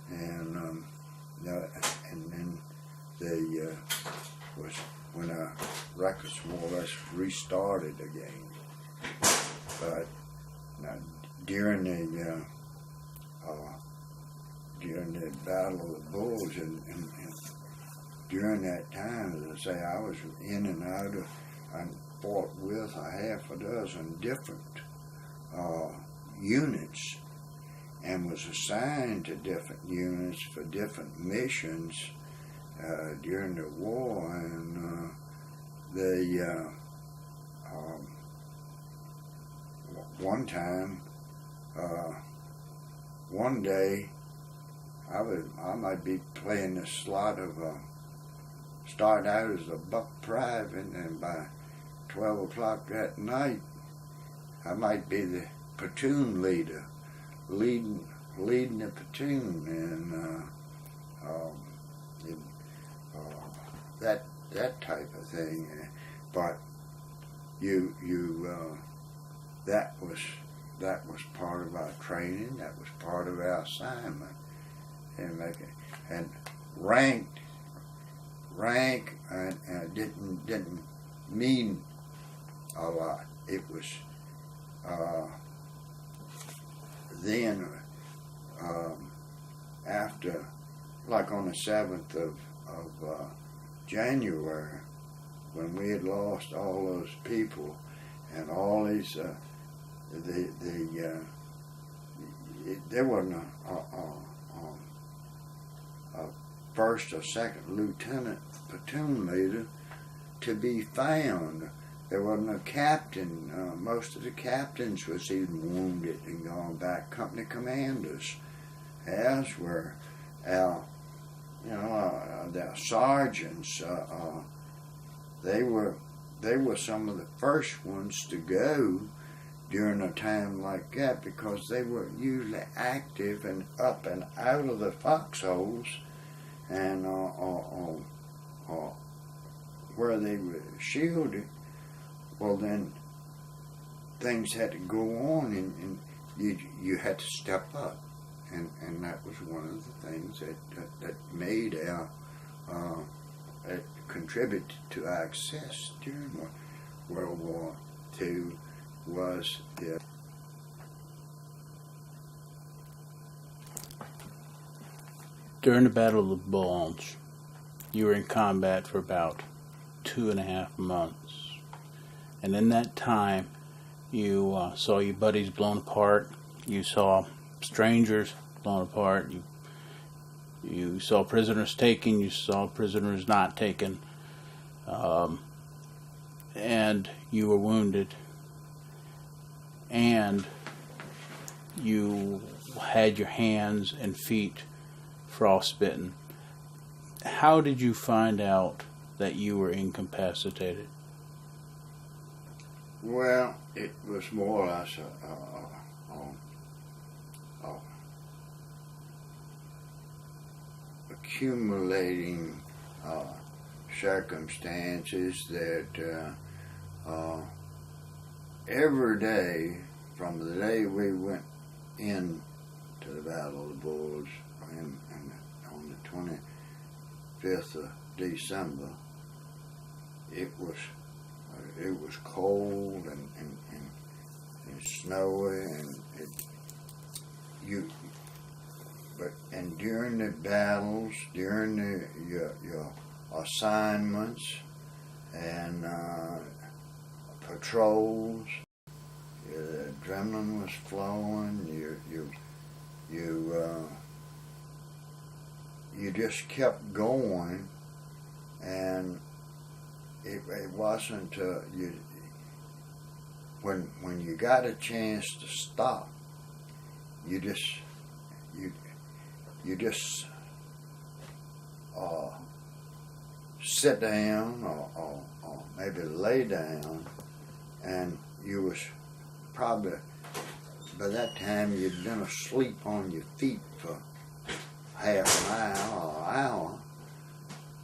and then was when our records more or less restarted again. But during the Battle of the Bulge, and during that time, as I say, I was in and out of, I fought with a half a dozen different units, and was assigned to different units for different missions during the war, and one time, one day, I might be playing the slot of start out as a buck private, and by 12 o'clock that night, I might be the platoon leader leading a platoon, and that type of thing. But that was part of our training. That was part of our assignment, and rank didn't mean a lot. It was then after, like on the 7th of January, when we had lost all those people and all these there wasn't a first or second lieutenant platoon leader to be found. There wasn't a captain. Most of the captains was either wounded and gone back. Company commanders, as were our, their sergeants. They were some of the first ones to go during a time like that, because they were usually active and up and out of the foxholes, and where they were shielded. Well, then things had to go on, and you had to step up, and that was one of the things that made our that contributed to our success during World War II. Was the During the Battle of the Bulge, you were in combat for about 2.5 months, and in that time you saw your buddies blown apart, you saw strangers blown apart, you saw prisoners taken, you saw prisoners not taken, and you were wounded, and you had your hands and feet frostbitten. How did you find out that you were incapacitated? Well, it was more or less accumulating circumstances that every day, from the day we went in to the Battle of the Bulge and on the 25th of December, it was cold and snowy, and during the battles, during your assignments and patrols, the adrenaline was flowing. You just kept going, and it wasn't when you got a chance to stop, you just sit down or maybe lay down, and you was probably, by that time, you'd been asleep on your feet for half an hour or an hour,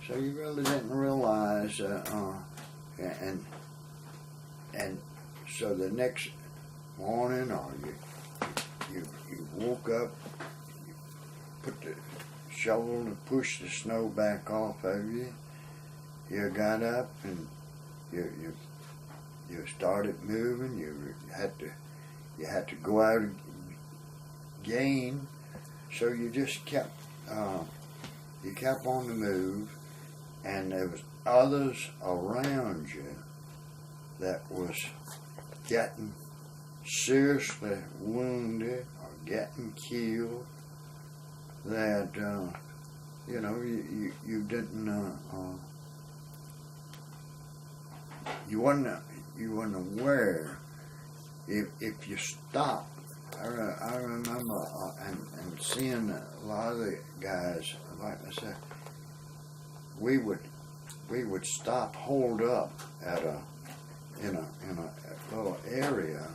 so you really didn't realize, and so the next morning, or you woke up, you put the shovel to push the snow back off of you. You got up and you started moving. You had to go out again. So you just kept on the move, and there was others around you that was getting seriously wounded or getting killed, that you didn't you wasn't aware. If you stopped, I remember and seeing a lot of the guys, like I said, we would stop, hold up in a little area,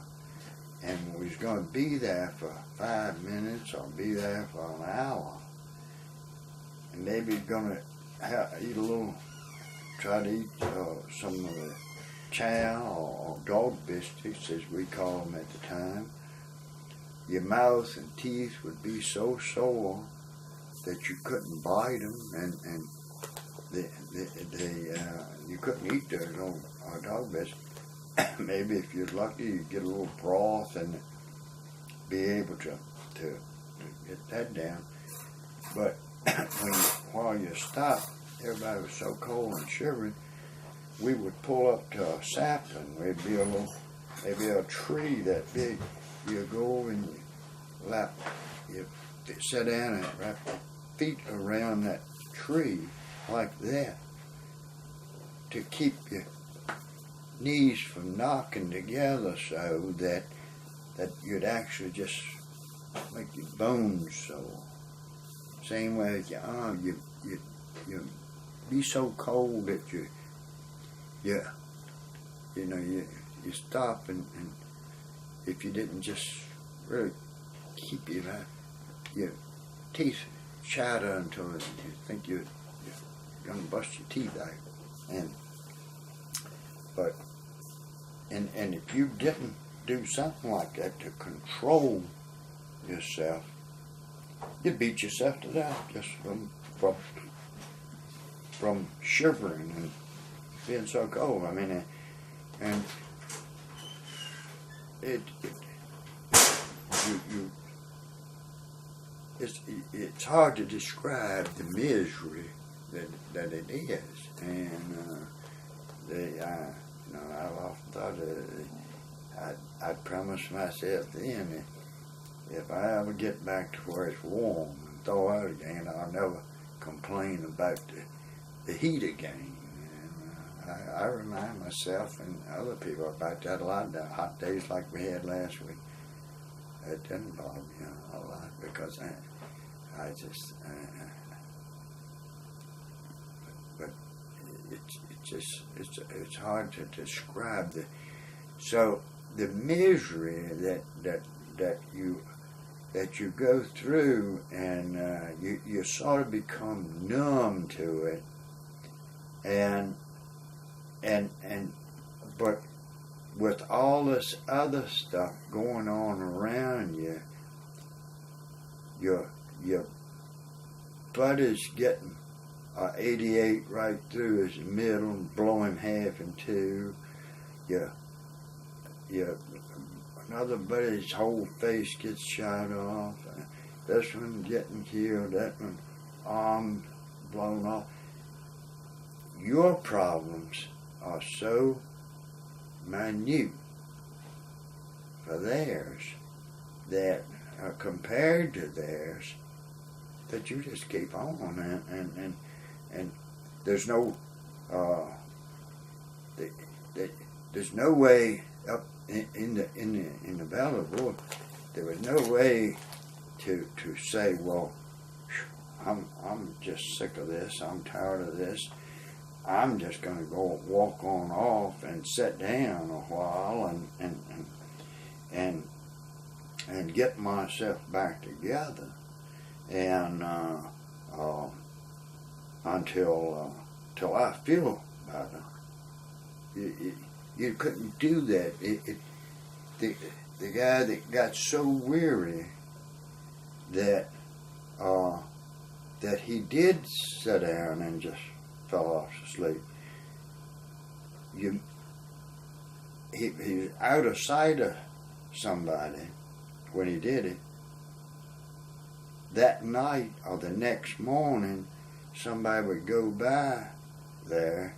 and we was going to be there for 5 minutes or be there for an hour, and maybe going to eat a little, try to eat some of the chow or dog biscuits, as we call them at the time. Your mouth and teeth would be so sore that you couldn't bite them, and you couldn't eat those old dog biscuits. Maybe if you're lucky, you'd get a little broth and be able to get that down. But while you stopped, everybody was so cold and shivering, we would pull up to a sapling. There'd be maybe a tree that big. You go over and you sit down and wrap your feet around that tree like that to keep your knees from knocking together, so that you'd actually just make your bones sore. Same way with your arm, you be so cold that you stop, and if you didn't just really keep your teeth chatter until you think you're gonna bust your teeth out, and if you didn't do something like that to control yourself, you'd beat yourself to death just from shivering and being so cold. I mean, and it's hard to describe the misery that it is, and I've often thought I'd promised myself then, if I ever get back to where it's warm and thaw out again, I'll never complain about the heat again. And I remind myself and other people about that a lot. The hot days like we had last week, it didn't bother me a lot, because I just, but it's hard to describe so the misery that you go through, and you sort of become numb to it, but with all this other stuff going on around you, your buddy's getting 88 right through his middle, blow him half in two. Another buddy's whole face gets shot off. This one getting killed, that one arm blown off. Your problems are so minute for theirs that compared to theirs, that you just keep on, and there's no there's no way up in the Battle of War. There was no way to say, well, I'm just sick of this, I'm tired of this, I'm just going to go walk on off and sit down a while and get myself back together, and until I feel better. You couldn't do that. The guy that got so weary that he did sit down and just fell off to sleep. He was out of sight of somebody when he did it. That night or the next morning, somebody would go by there,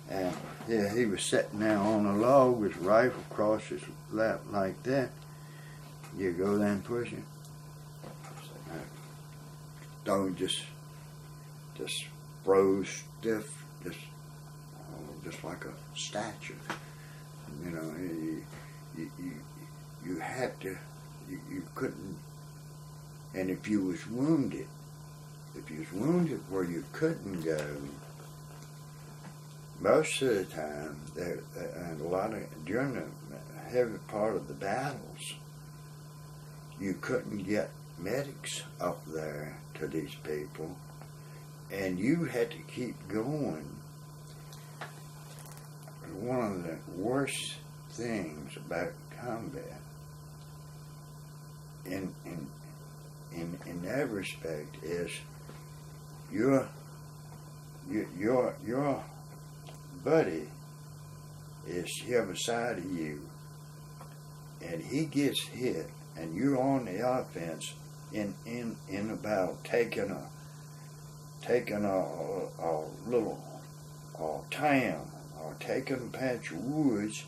and he was sitting there on a log with his rifle across his lap like that. You go there and push him. Dog just froze stiff, just like a statue. You know, you had to, you couldn't. And if you was wounded where you couldn't go, most of the time, and a lot of during the heavy part of the battles, you couldn't get medics up there to these people, and you had to keep going. One of the worst things about combat, in that respect, is your buddy is here beside of you, and he gets hit, and you're on the offense in a battle, taking a little town or taking a patch of woods.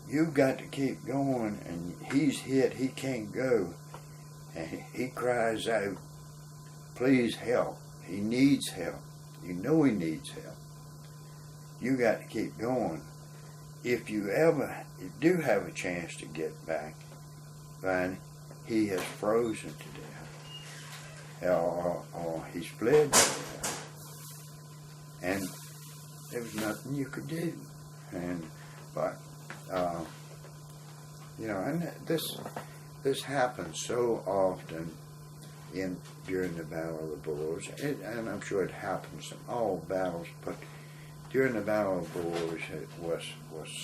You've got to keep going, and he's hit, he can't go, and he cries out, please help. He needs help. You know he needs help. You got to keep going. If you do have a chance to get back, find he has frozen to death, or he's bled to death, and there was nothing you could do. But and this happens so often during the Battle of the Bulge, and I'm sure it happens in all battles, but during the Battle of the Bulge, it was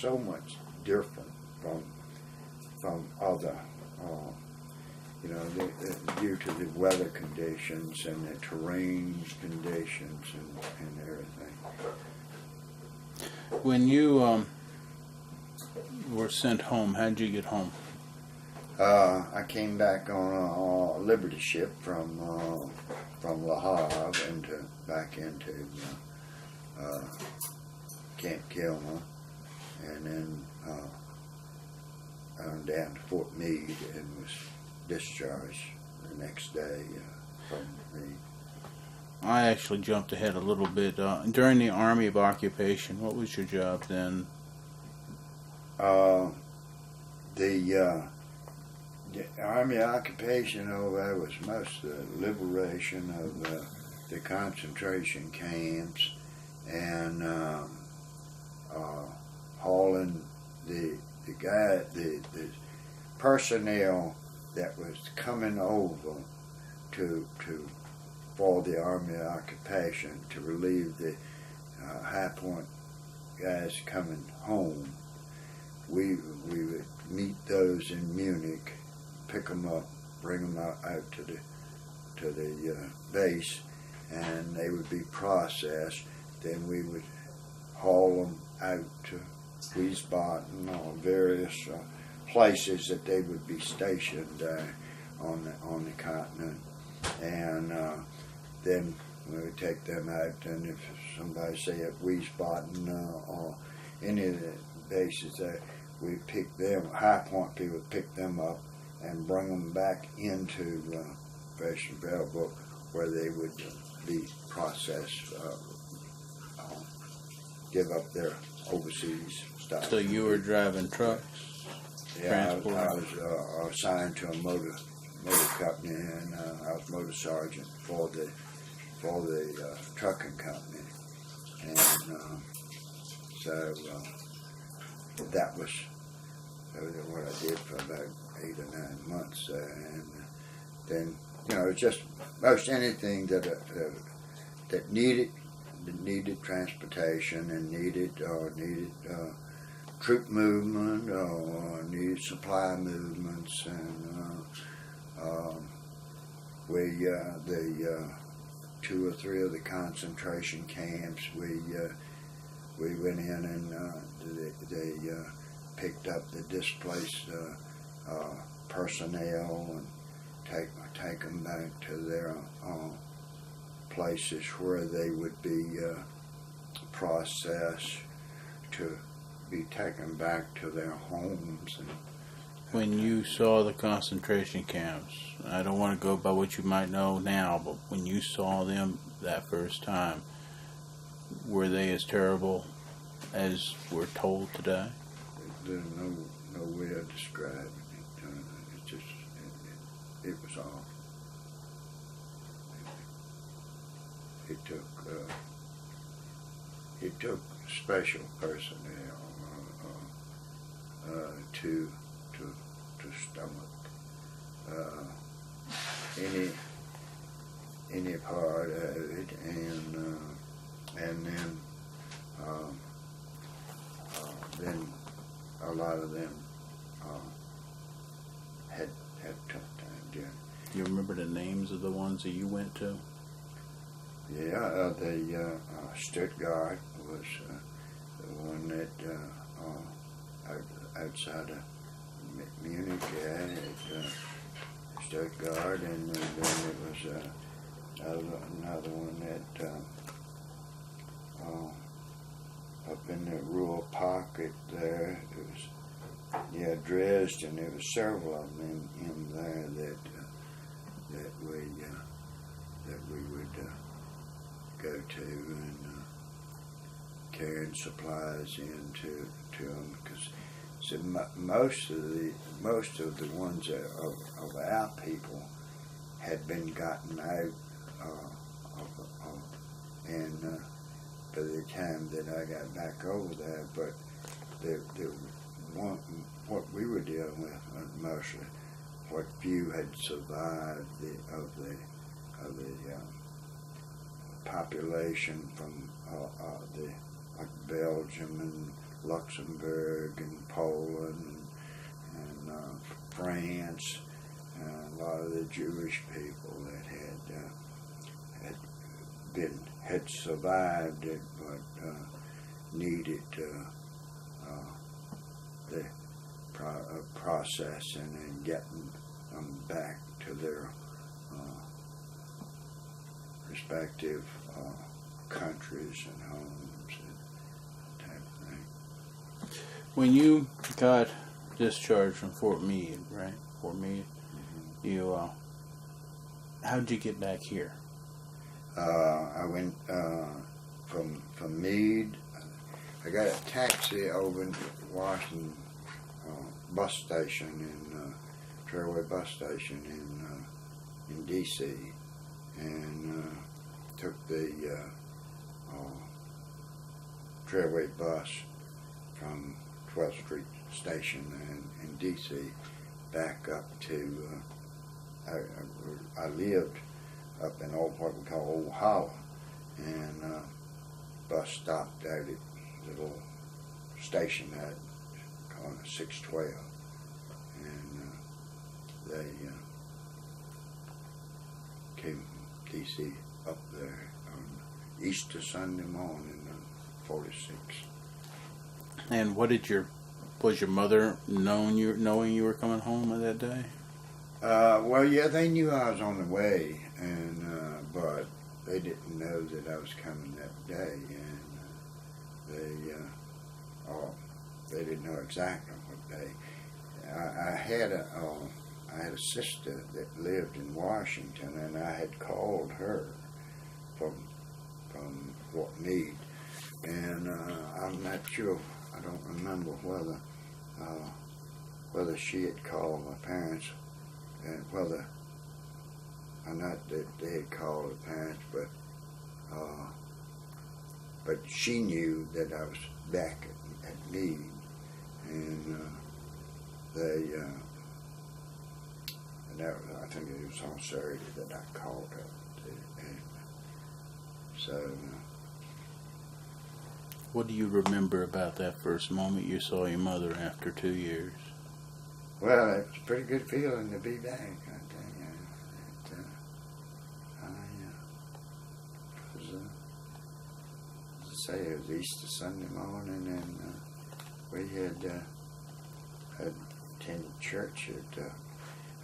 so much different from other, due to the weather conditions and the terrain conditions and everything. When you were sent home, how'd you get home? I came back on a Liberty ship from Le Havre back into Camp Kilmer, and then down to Fort Meade, and was discharged the next day from Meade. I actually jumped ahead a little bit. During the Army of Occupation, what was your job then? The Army occupation over there was most of the liberation of the concentration camps, and hauling the personnel that was coming over for the Army occupation to relieve the High Point guys coming home. We would meet those in Munich, pick them up, bring them out to the base, and they would be processed. Then we would haul them out to Wiesbaden or various places that they would be stationed on the continent, and then we would take them out. And if somebody say at Wiesbaden or any of the bases there, we pick them. High Point people would pick them up and bring them back into Sperryville, where they would be processed, give up their overseas stuff. So you were driving trucks? Yeah, I was assigned to a motor company, and I was motor sergeant for the trucking company, and so that was what I did for about 8 or 9 months, and then just most anything that needed transportation and needed troop movement or needed supply movements, and the 2 or 3 of the concentration camps, we went in and they picked up the displaced personnel and take them back to their places where they would be processed to be taken back to their homes. And when you saw the concentration camps, I don't want to go by what you might know now, but when you saw them that first time, were they as terrible as we're told today? There's no way to describe it. It was awful. It took special personnel. to stomach any part of it, and then a lot of them had tough time doing it. You remember the names of the ones that you went to? Yeah, the Stuttgart was the one that outside of Munich, Stuttgart, and then it was another one that up in the rural pocket there. It was Dresden. There was several of them in there that we would go to and carrying supplies into them, because most of the ones of our people had been gotten out and by the time that I got back over there, but what we were dealing with mostly, what few had survived of the population from like Belgium and Luxembourg and Poland and France, and a lot of the Jewish people that had survived it, but needed the processing and getting them back to their respective countries and homes and that type of thing. When you got discharged from Fort Meade, right? Fort Meade, mm-hmm. You how'd you get back here? I went from Meade. I got a taxi over in Washington bus station Trailway bus station in D.C. and took the Trailway bus from 12th Street Station in D.C. back up to I lived up in what we call Old Hollow, and bus stopped out at the little station at calling it 612, and they came from D.C. up there on Easter Sunday morning of 46. And was your mother knowing you were coming home on that day? Well, yeah, they knew I was on the way, and but they didn't know that I was coming that day, and they didn't know exactly what day. I had a sister that lived in Washington, and I had called her from Fort Meade, and I'm not sure. I don't remember whether she had called my parents, and whether or not that they had called her parents, but she knew that I was back at Meade, and I think it was on Saturday that I called her, and so. What do you remember about that first moment you saw your mother after 2 years? Well, it was a pretty good feeling to be back, I tell you. As I say, it was Easter Sunday morning, and we had attended church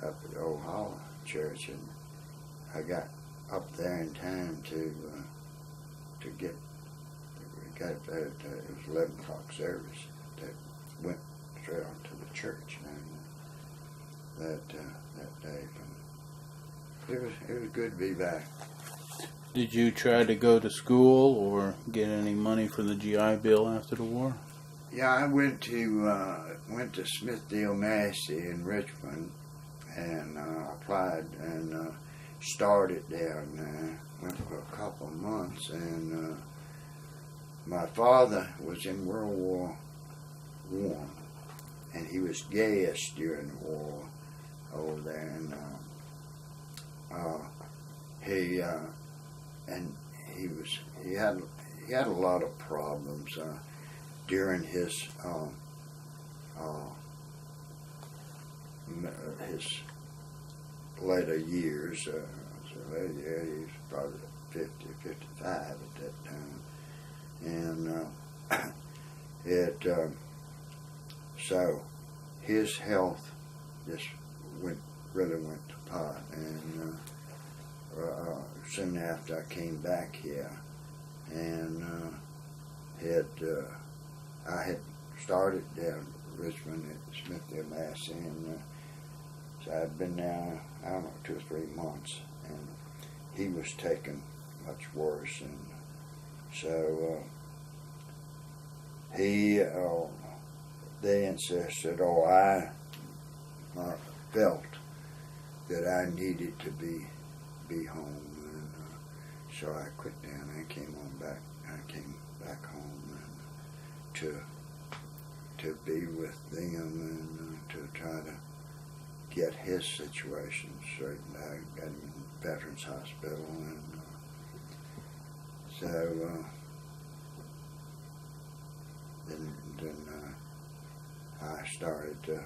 up at Old Hollow Church, and I got up there in time to get. We got there. It was 11 o'clock service that went straight on to the church, and that day. It was good to be back. Did you try to go to school or get any money for the GI Bill after the war? Yeah, I went to Smithdale, Massey in Richmond, and applied and started down there. Went for a couple of months, and my father was in World War I, and he was gassed during the war over there, and he had a lot of problems during his later years. So yeah, he was probably 50, 55 at that time, and so his health just really went to pot, and soon after I came back here, and I had started down Richmond at Smithfield, Mass, and so I'd been there, I don't know, 2 or 3 months, and he was taken much worse, and so they insisted, I felt that I needed to be home, and so I quit down. I came back home, and to be with them, and to try to get his situation straightened out. Got him in Veterans Hospital, and so then I started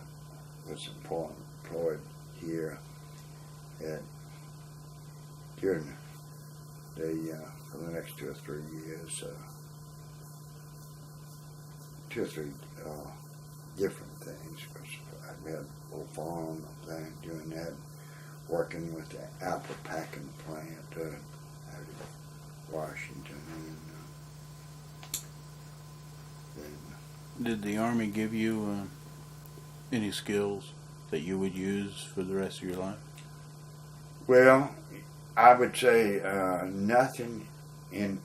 was employed here during for the next 2 or 3 years, 2 or 3 different things, because I had a little farm up there doing that, working with the apple packing plant out of Washington, and Did the Army give you any skills that you would use for the rest of your life? Well, I would say nothing in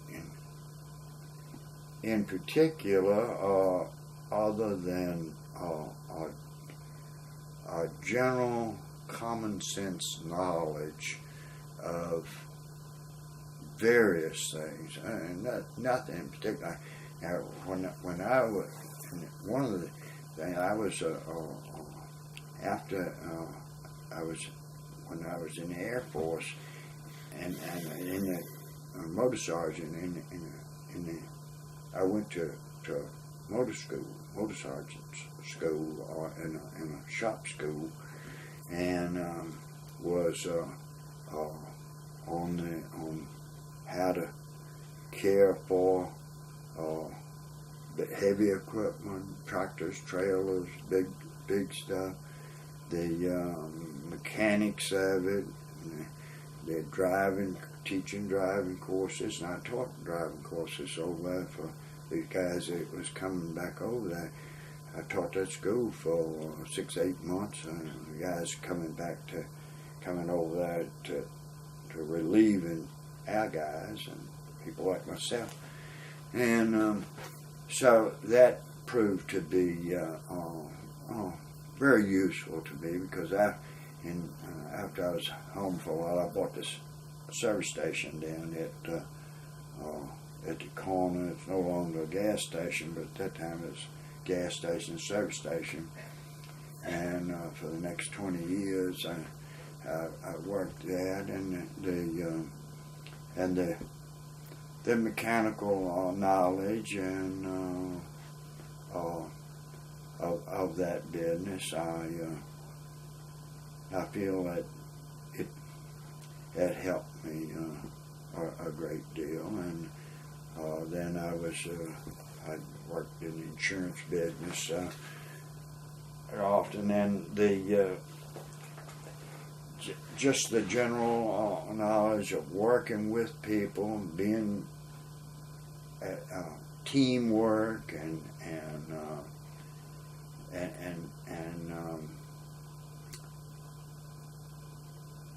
particular, other than a general common sense knowledge of various things, and nothing in particular. Now, when I was, one of the things I was after when I was in the Airforce, and in the motor sergeant, I went to motor sergeant's school, or in a shop school, and was on how to care for the heavy equipment, tractors, trailers, big stuff, the mechanics of it, the teaching driving courses, and I taught driving courses over there for these guys that was coming back over there. I taught that school for 6, 8 months, and the guys coming over there to relieving our guys and people like myself, and so that proved to be very useful to me, because after I was home for a while, I bought this service station down at the corner. It's no longer a gas station, but at that time it was gas station, service station, and for the next 20 years I worked there, and the mechanical knowledge and of that business, I feel that it helped me a great deal. And then I worked in the insurance business often, and just the general knowledge of working with people, being teamwork, and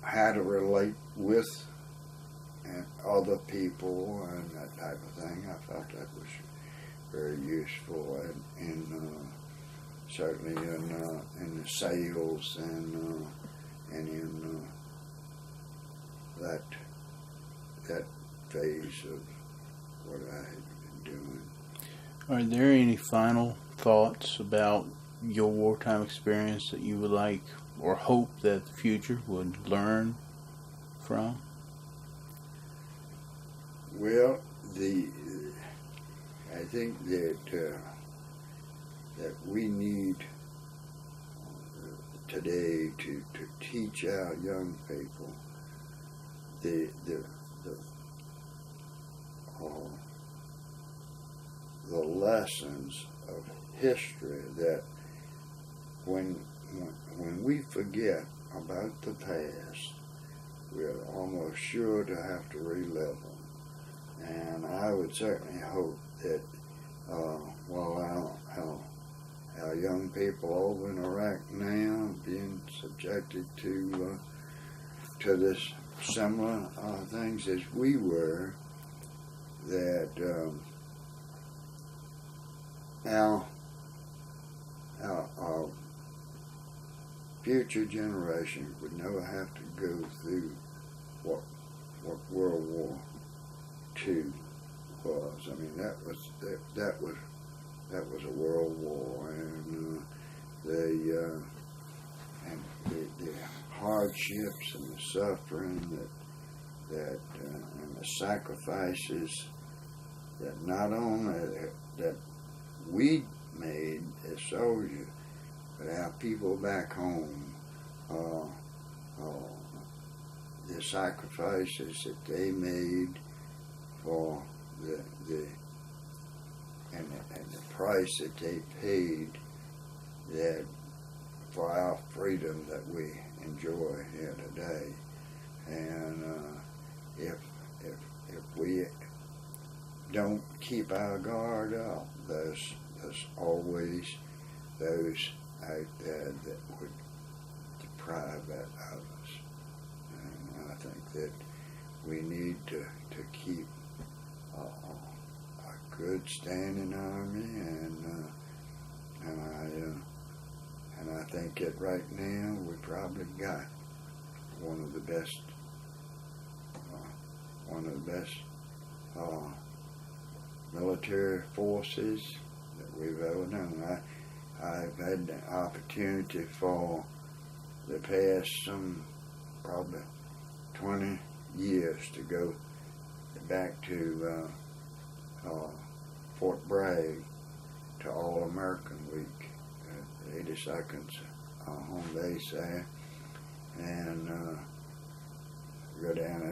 how to relate with other people and that type of thing. I felt that was very useful, and certainly in the sales and in that phase of what I had been doing. Are there any final thoughts about your wartime experience that you would like or hope that the future would learn from? Well, I think that we need today to teach our young people the lessons of history, that when we forget about the past, we're almost sure to have to relive them. And I would certainly hope that while our young people over in Iraq now being subjected to this similar things as we were, that our future generations would never have to go through what World War II was. I mean, that was a world war, and the hardships and the suffering and the sacrifices that not only that we made as soldiers, but our people back home, the sacrifices that they made for the price that they paid that for our freedom that we enjoy here today. And if we don't keep our guard up, there's always those out there that would deprive that of us. And I think that we need to keep a good standing army, and I think that right now we probably got one of the best military forces that we've ever known. I've had the opportunity for the past probably 20 years to go back to Fort Bragg to All-American Week at 82nd home base there, and go down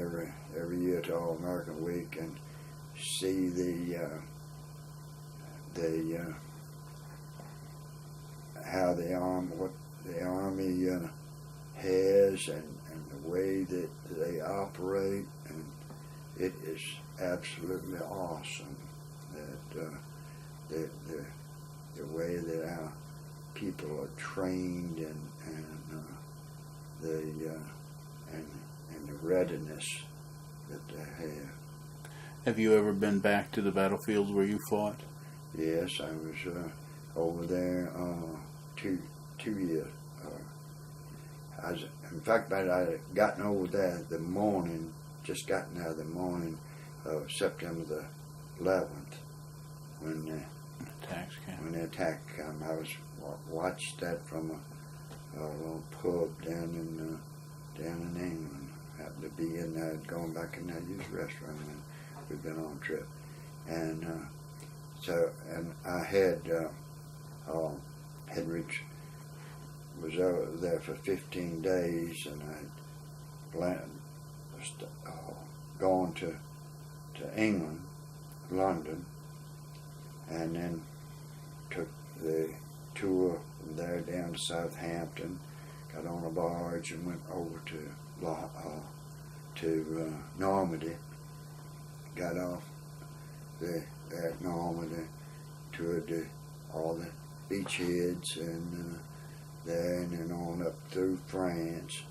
every year to All-American Week and see what the Army has and the way that they operate, and it is absolutely awesome that the way that our people are trained and the readiness that they have. Have you ever been back to the battlefields where you fought? Yes, I was over there 2 years. In fact, I had gotten over there just gotten there the morning of September the 11th when the attack came. I was watched that from a little pub down in England. Happened to be in there, going back in that used restaurant, and we'd been on a trip, and I had was over there for 15 days, and I'd gone to England, London, and then took the tour from there down to Southampton, got on a barge and went over to Normandy, got off at Normandy, toured all the beachheads and there, and then on up through France,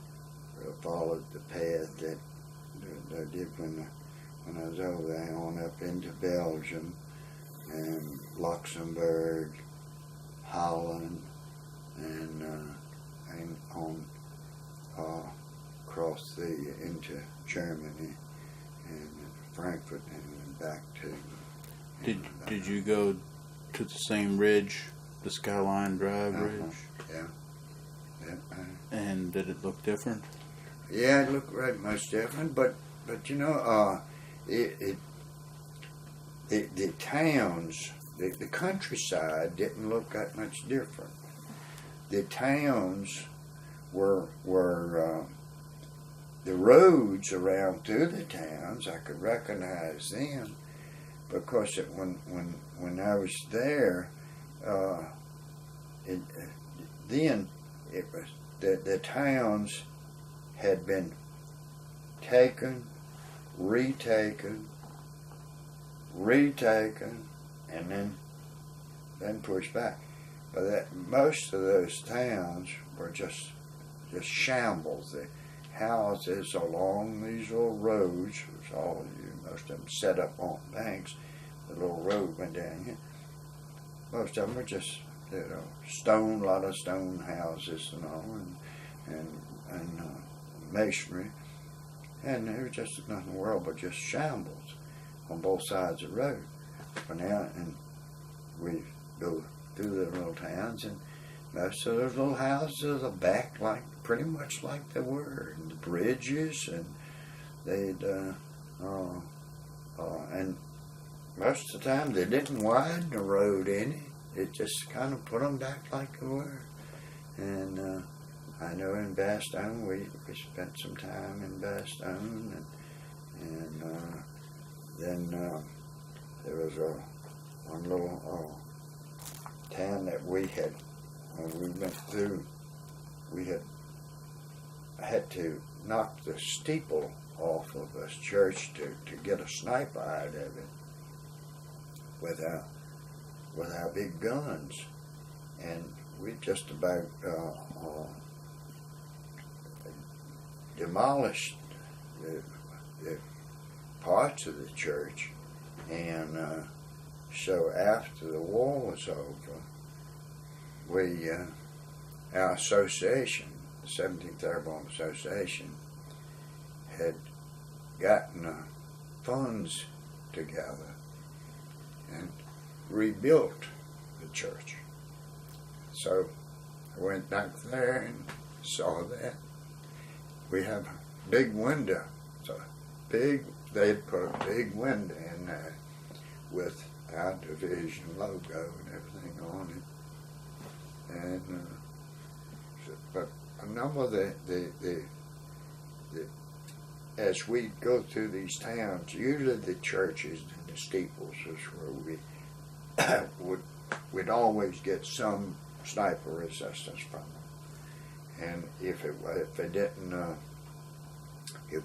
followed the path that I did when I was over there, on up into Belgium and Luxembourg, Holland, and on across into Germany and Frankfurt, and back to. Did you go to the same ridge the Skyline Drawbridge. Yeah. And did it look different? Yeah, it looked right much different, but you know, the towns, the countryside didn't look that much different. The towns were the roads around through the towns. I could recognize them because when I was there, then it was the towns had been taken, retaken, and then pushed back. But most of those towns were just shambles. The houses along these little roads, most of them set up on banks. The little road went down here. Most of them were just, stone, a lot of stone houses and all, and masonry, and there was just nothing in the world but just shambles on both sides of the road. And we go through the little towns, and most of those little houses are back pretty much like they were, and the bridges, and they'd and most of the time they didn't widen the road any. It just kind of put them back like they were. And I know in Bastogne, we spent some time in Bastogne, and then there was one little town that we had, when we went through, we had to knock the steeple off of this church to get a sniper out of it with our big guns, and we just about demolished the parts of the church. And so after the war was over, we our association, the 17th Airborne Association, had gotten funds together and rebuilt the church. So I went back there and saw that. We have a big window. They'd put a big window in there with our division logo and everything on it. And but a number of the as we go through these towns, usually the churches and the steeples is where we'd always get some sniper resistance from them. And if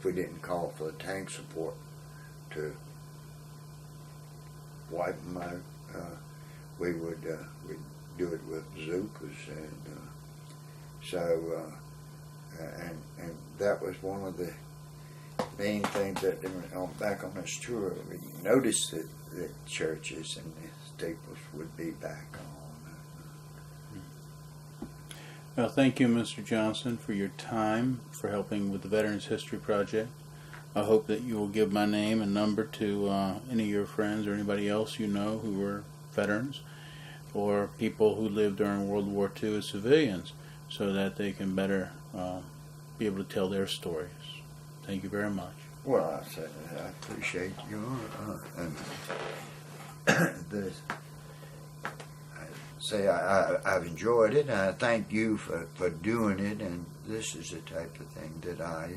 we didn't call for the tank support to wipe them out, we'd do it with bazookas, and that was one of the main things that back on this tour we noticed that the churches and the steeples would be back on. Well, thank you, Mr. Johnson, for your time, for helping with the Veterans History Project. I hope that you will give my name and number to any of your friends or anybody else you know who were veterans or people who lived during World War II as civilians, so that they can better be able to tell their stories. Thank you very much. Well, I appreciate your I've enjoyed it, and I thank you for doing it. And this is the type of thing that I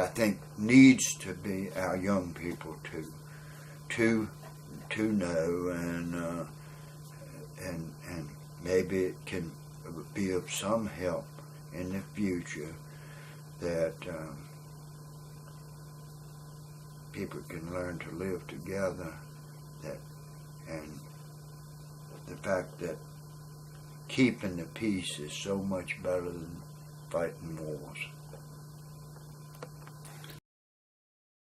think needs to be our young people to know, and maybe it can be of some help in the future, that people can learn to live together, and the fact that keeping the peace is so much better than fighting wars.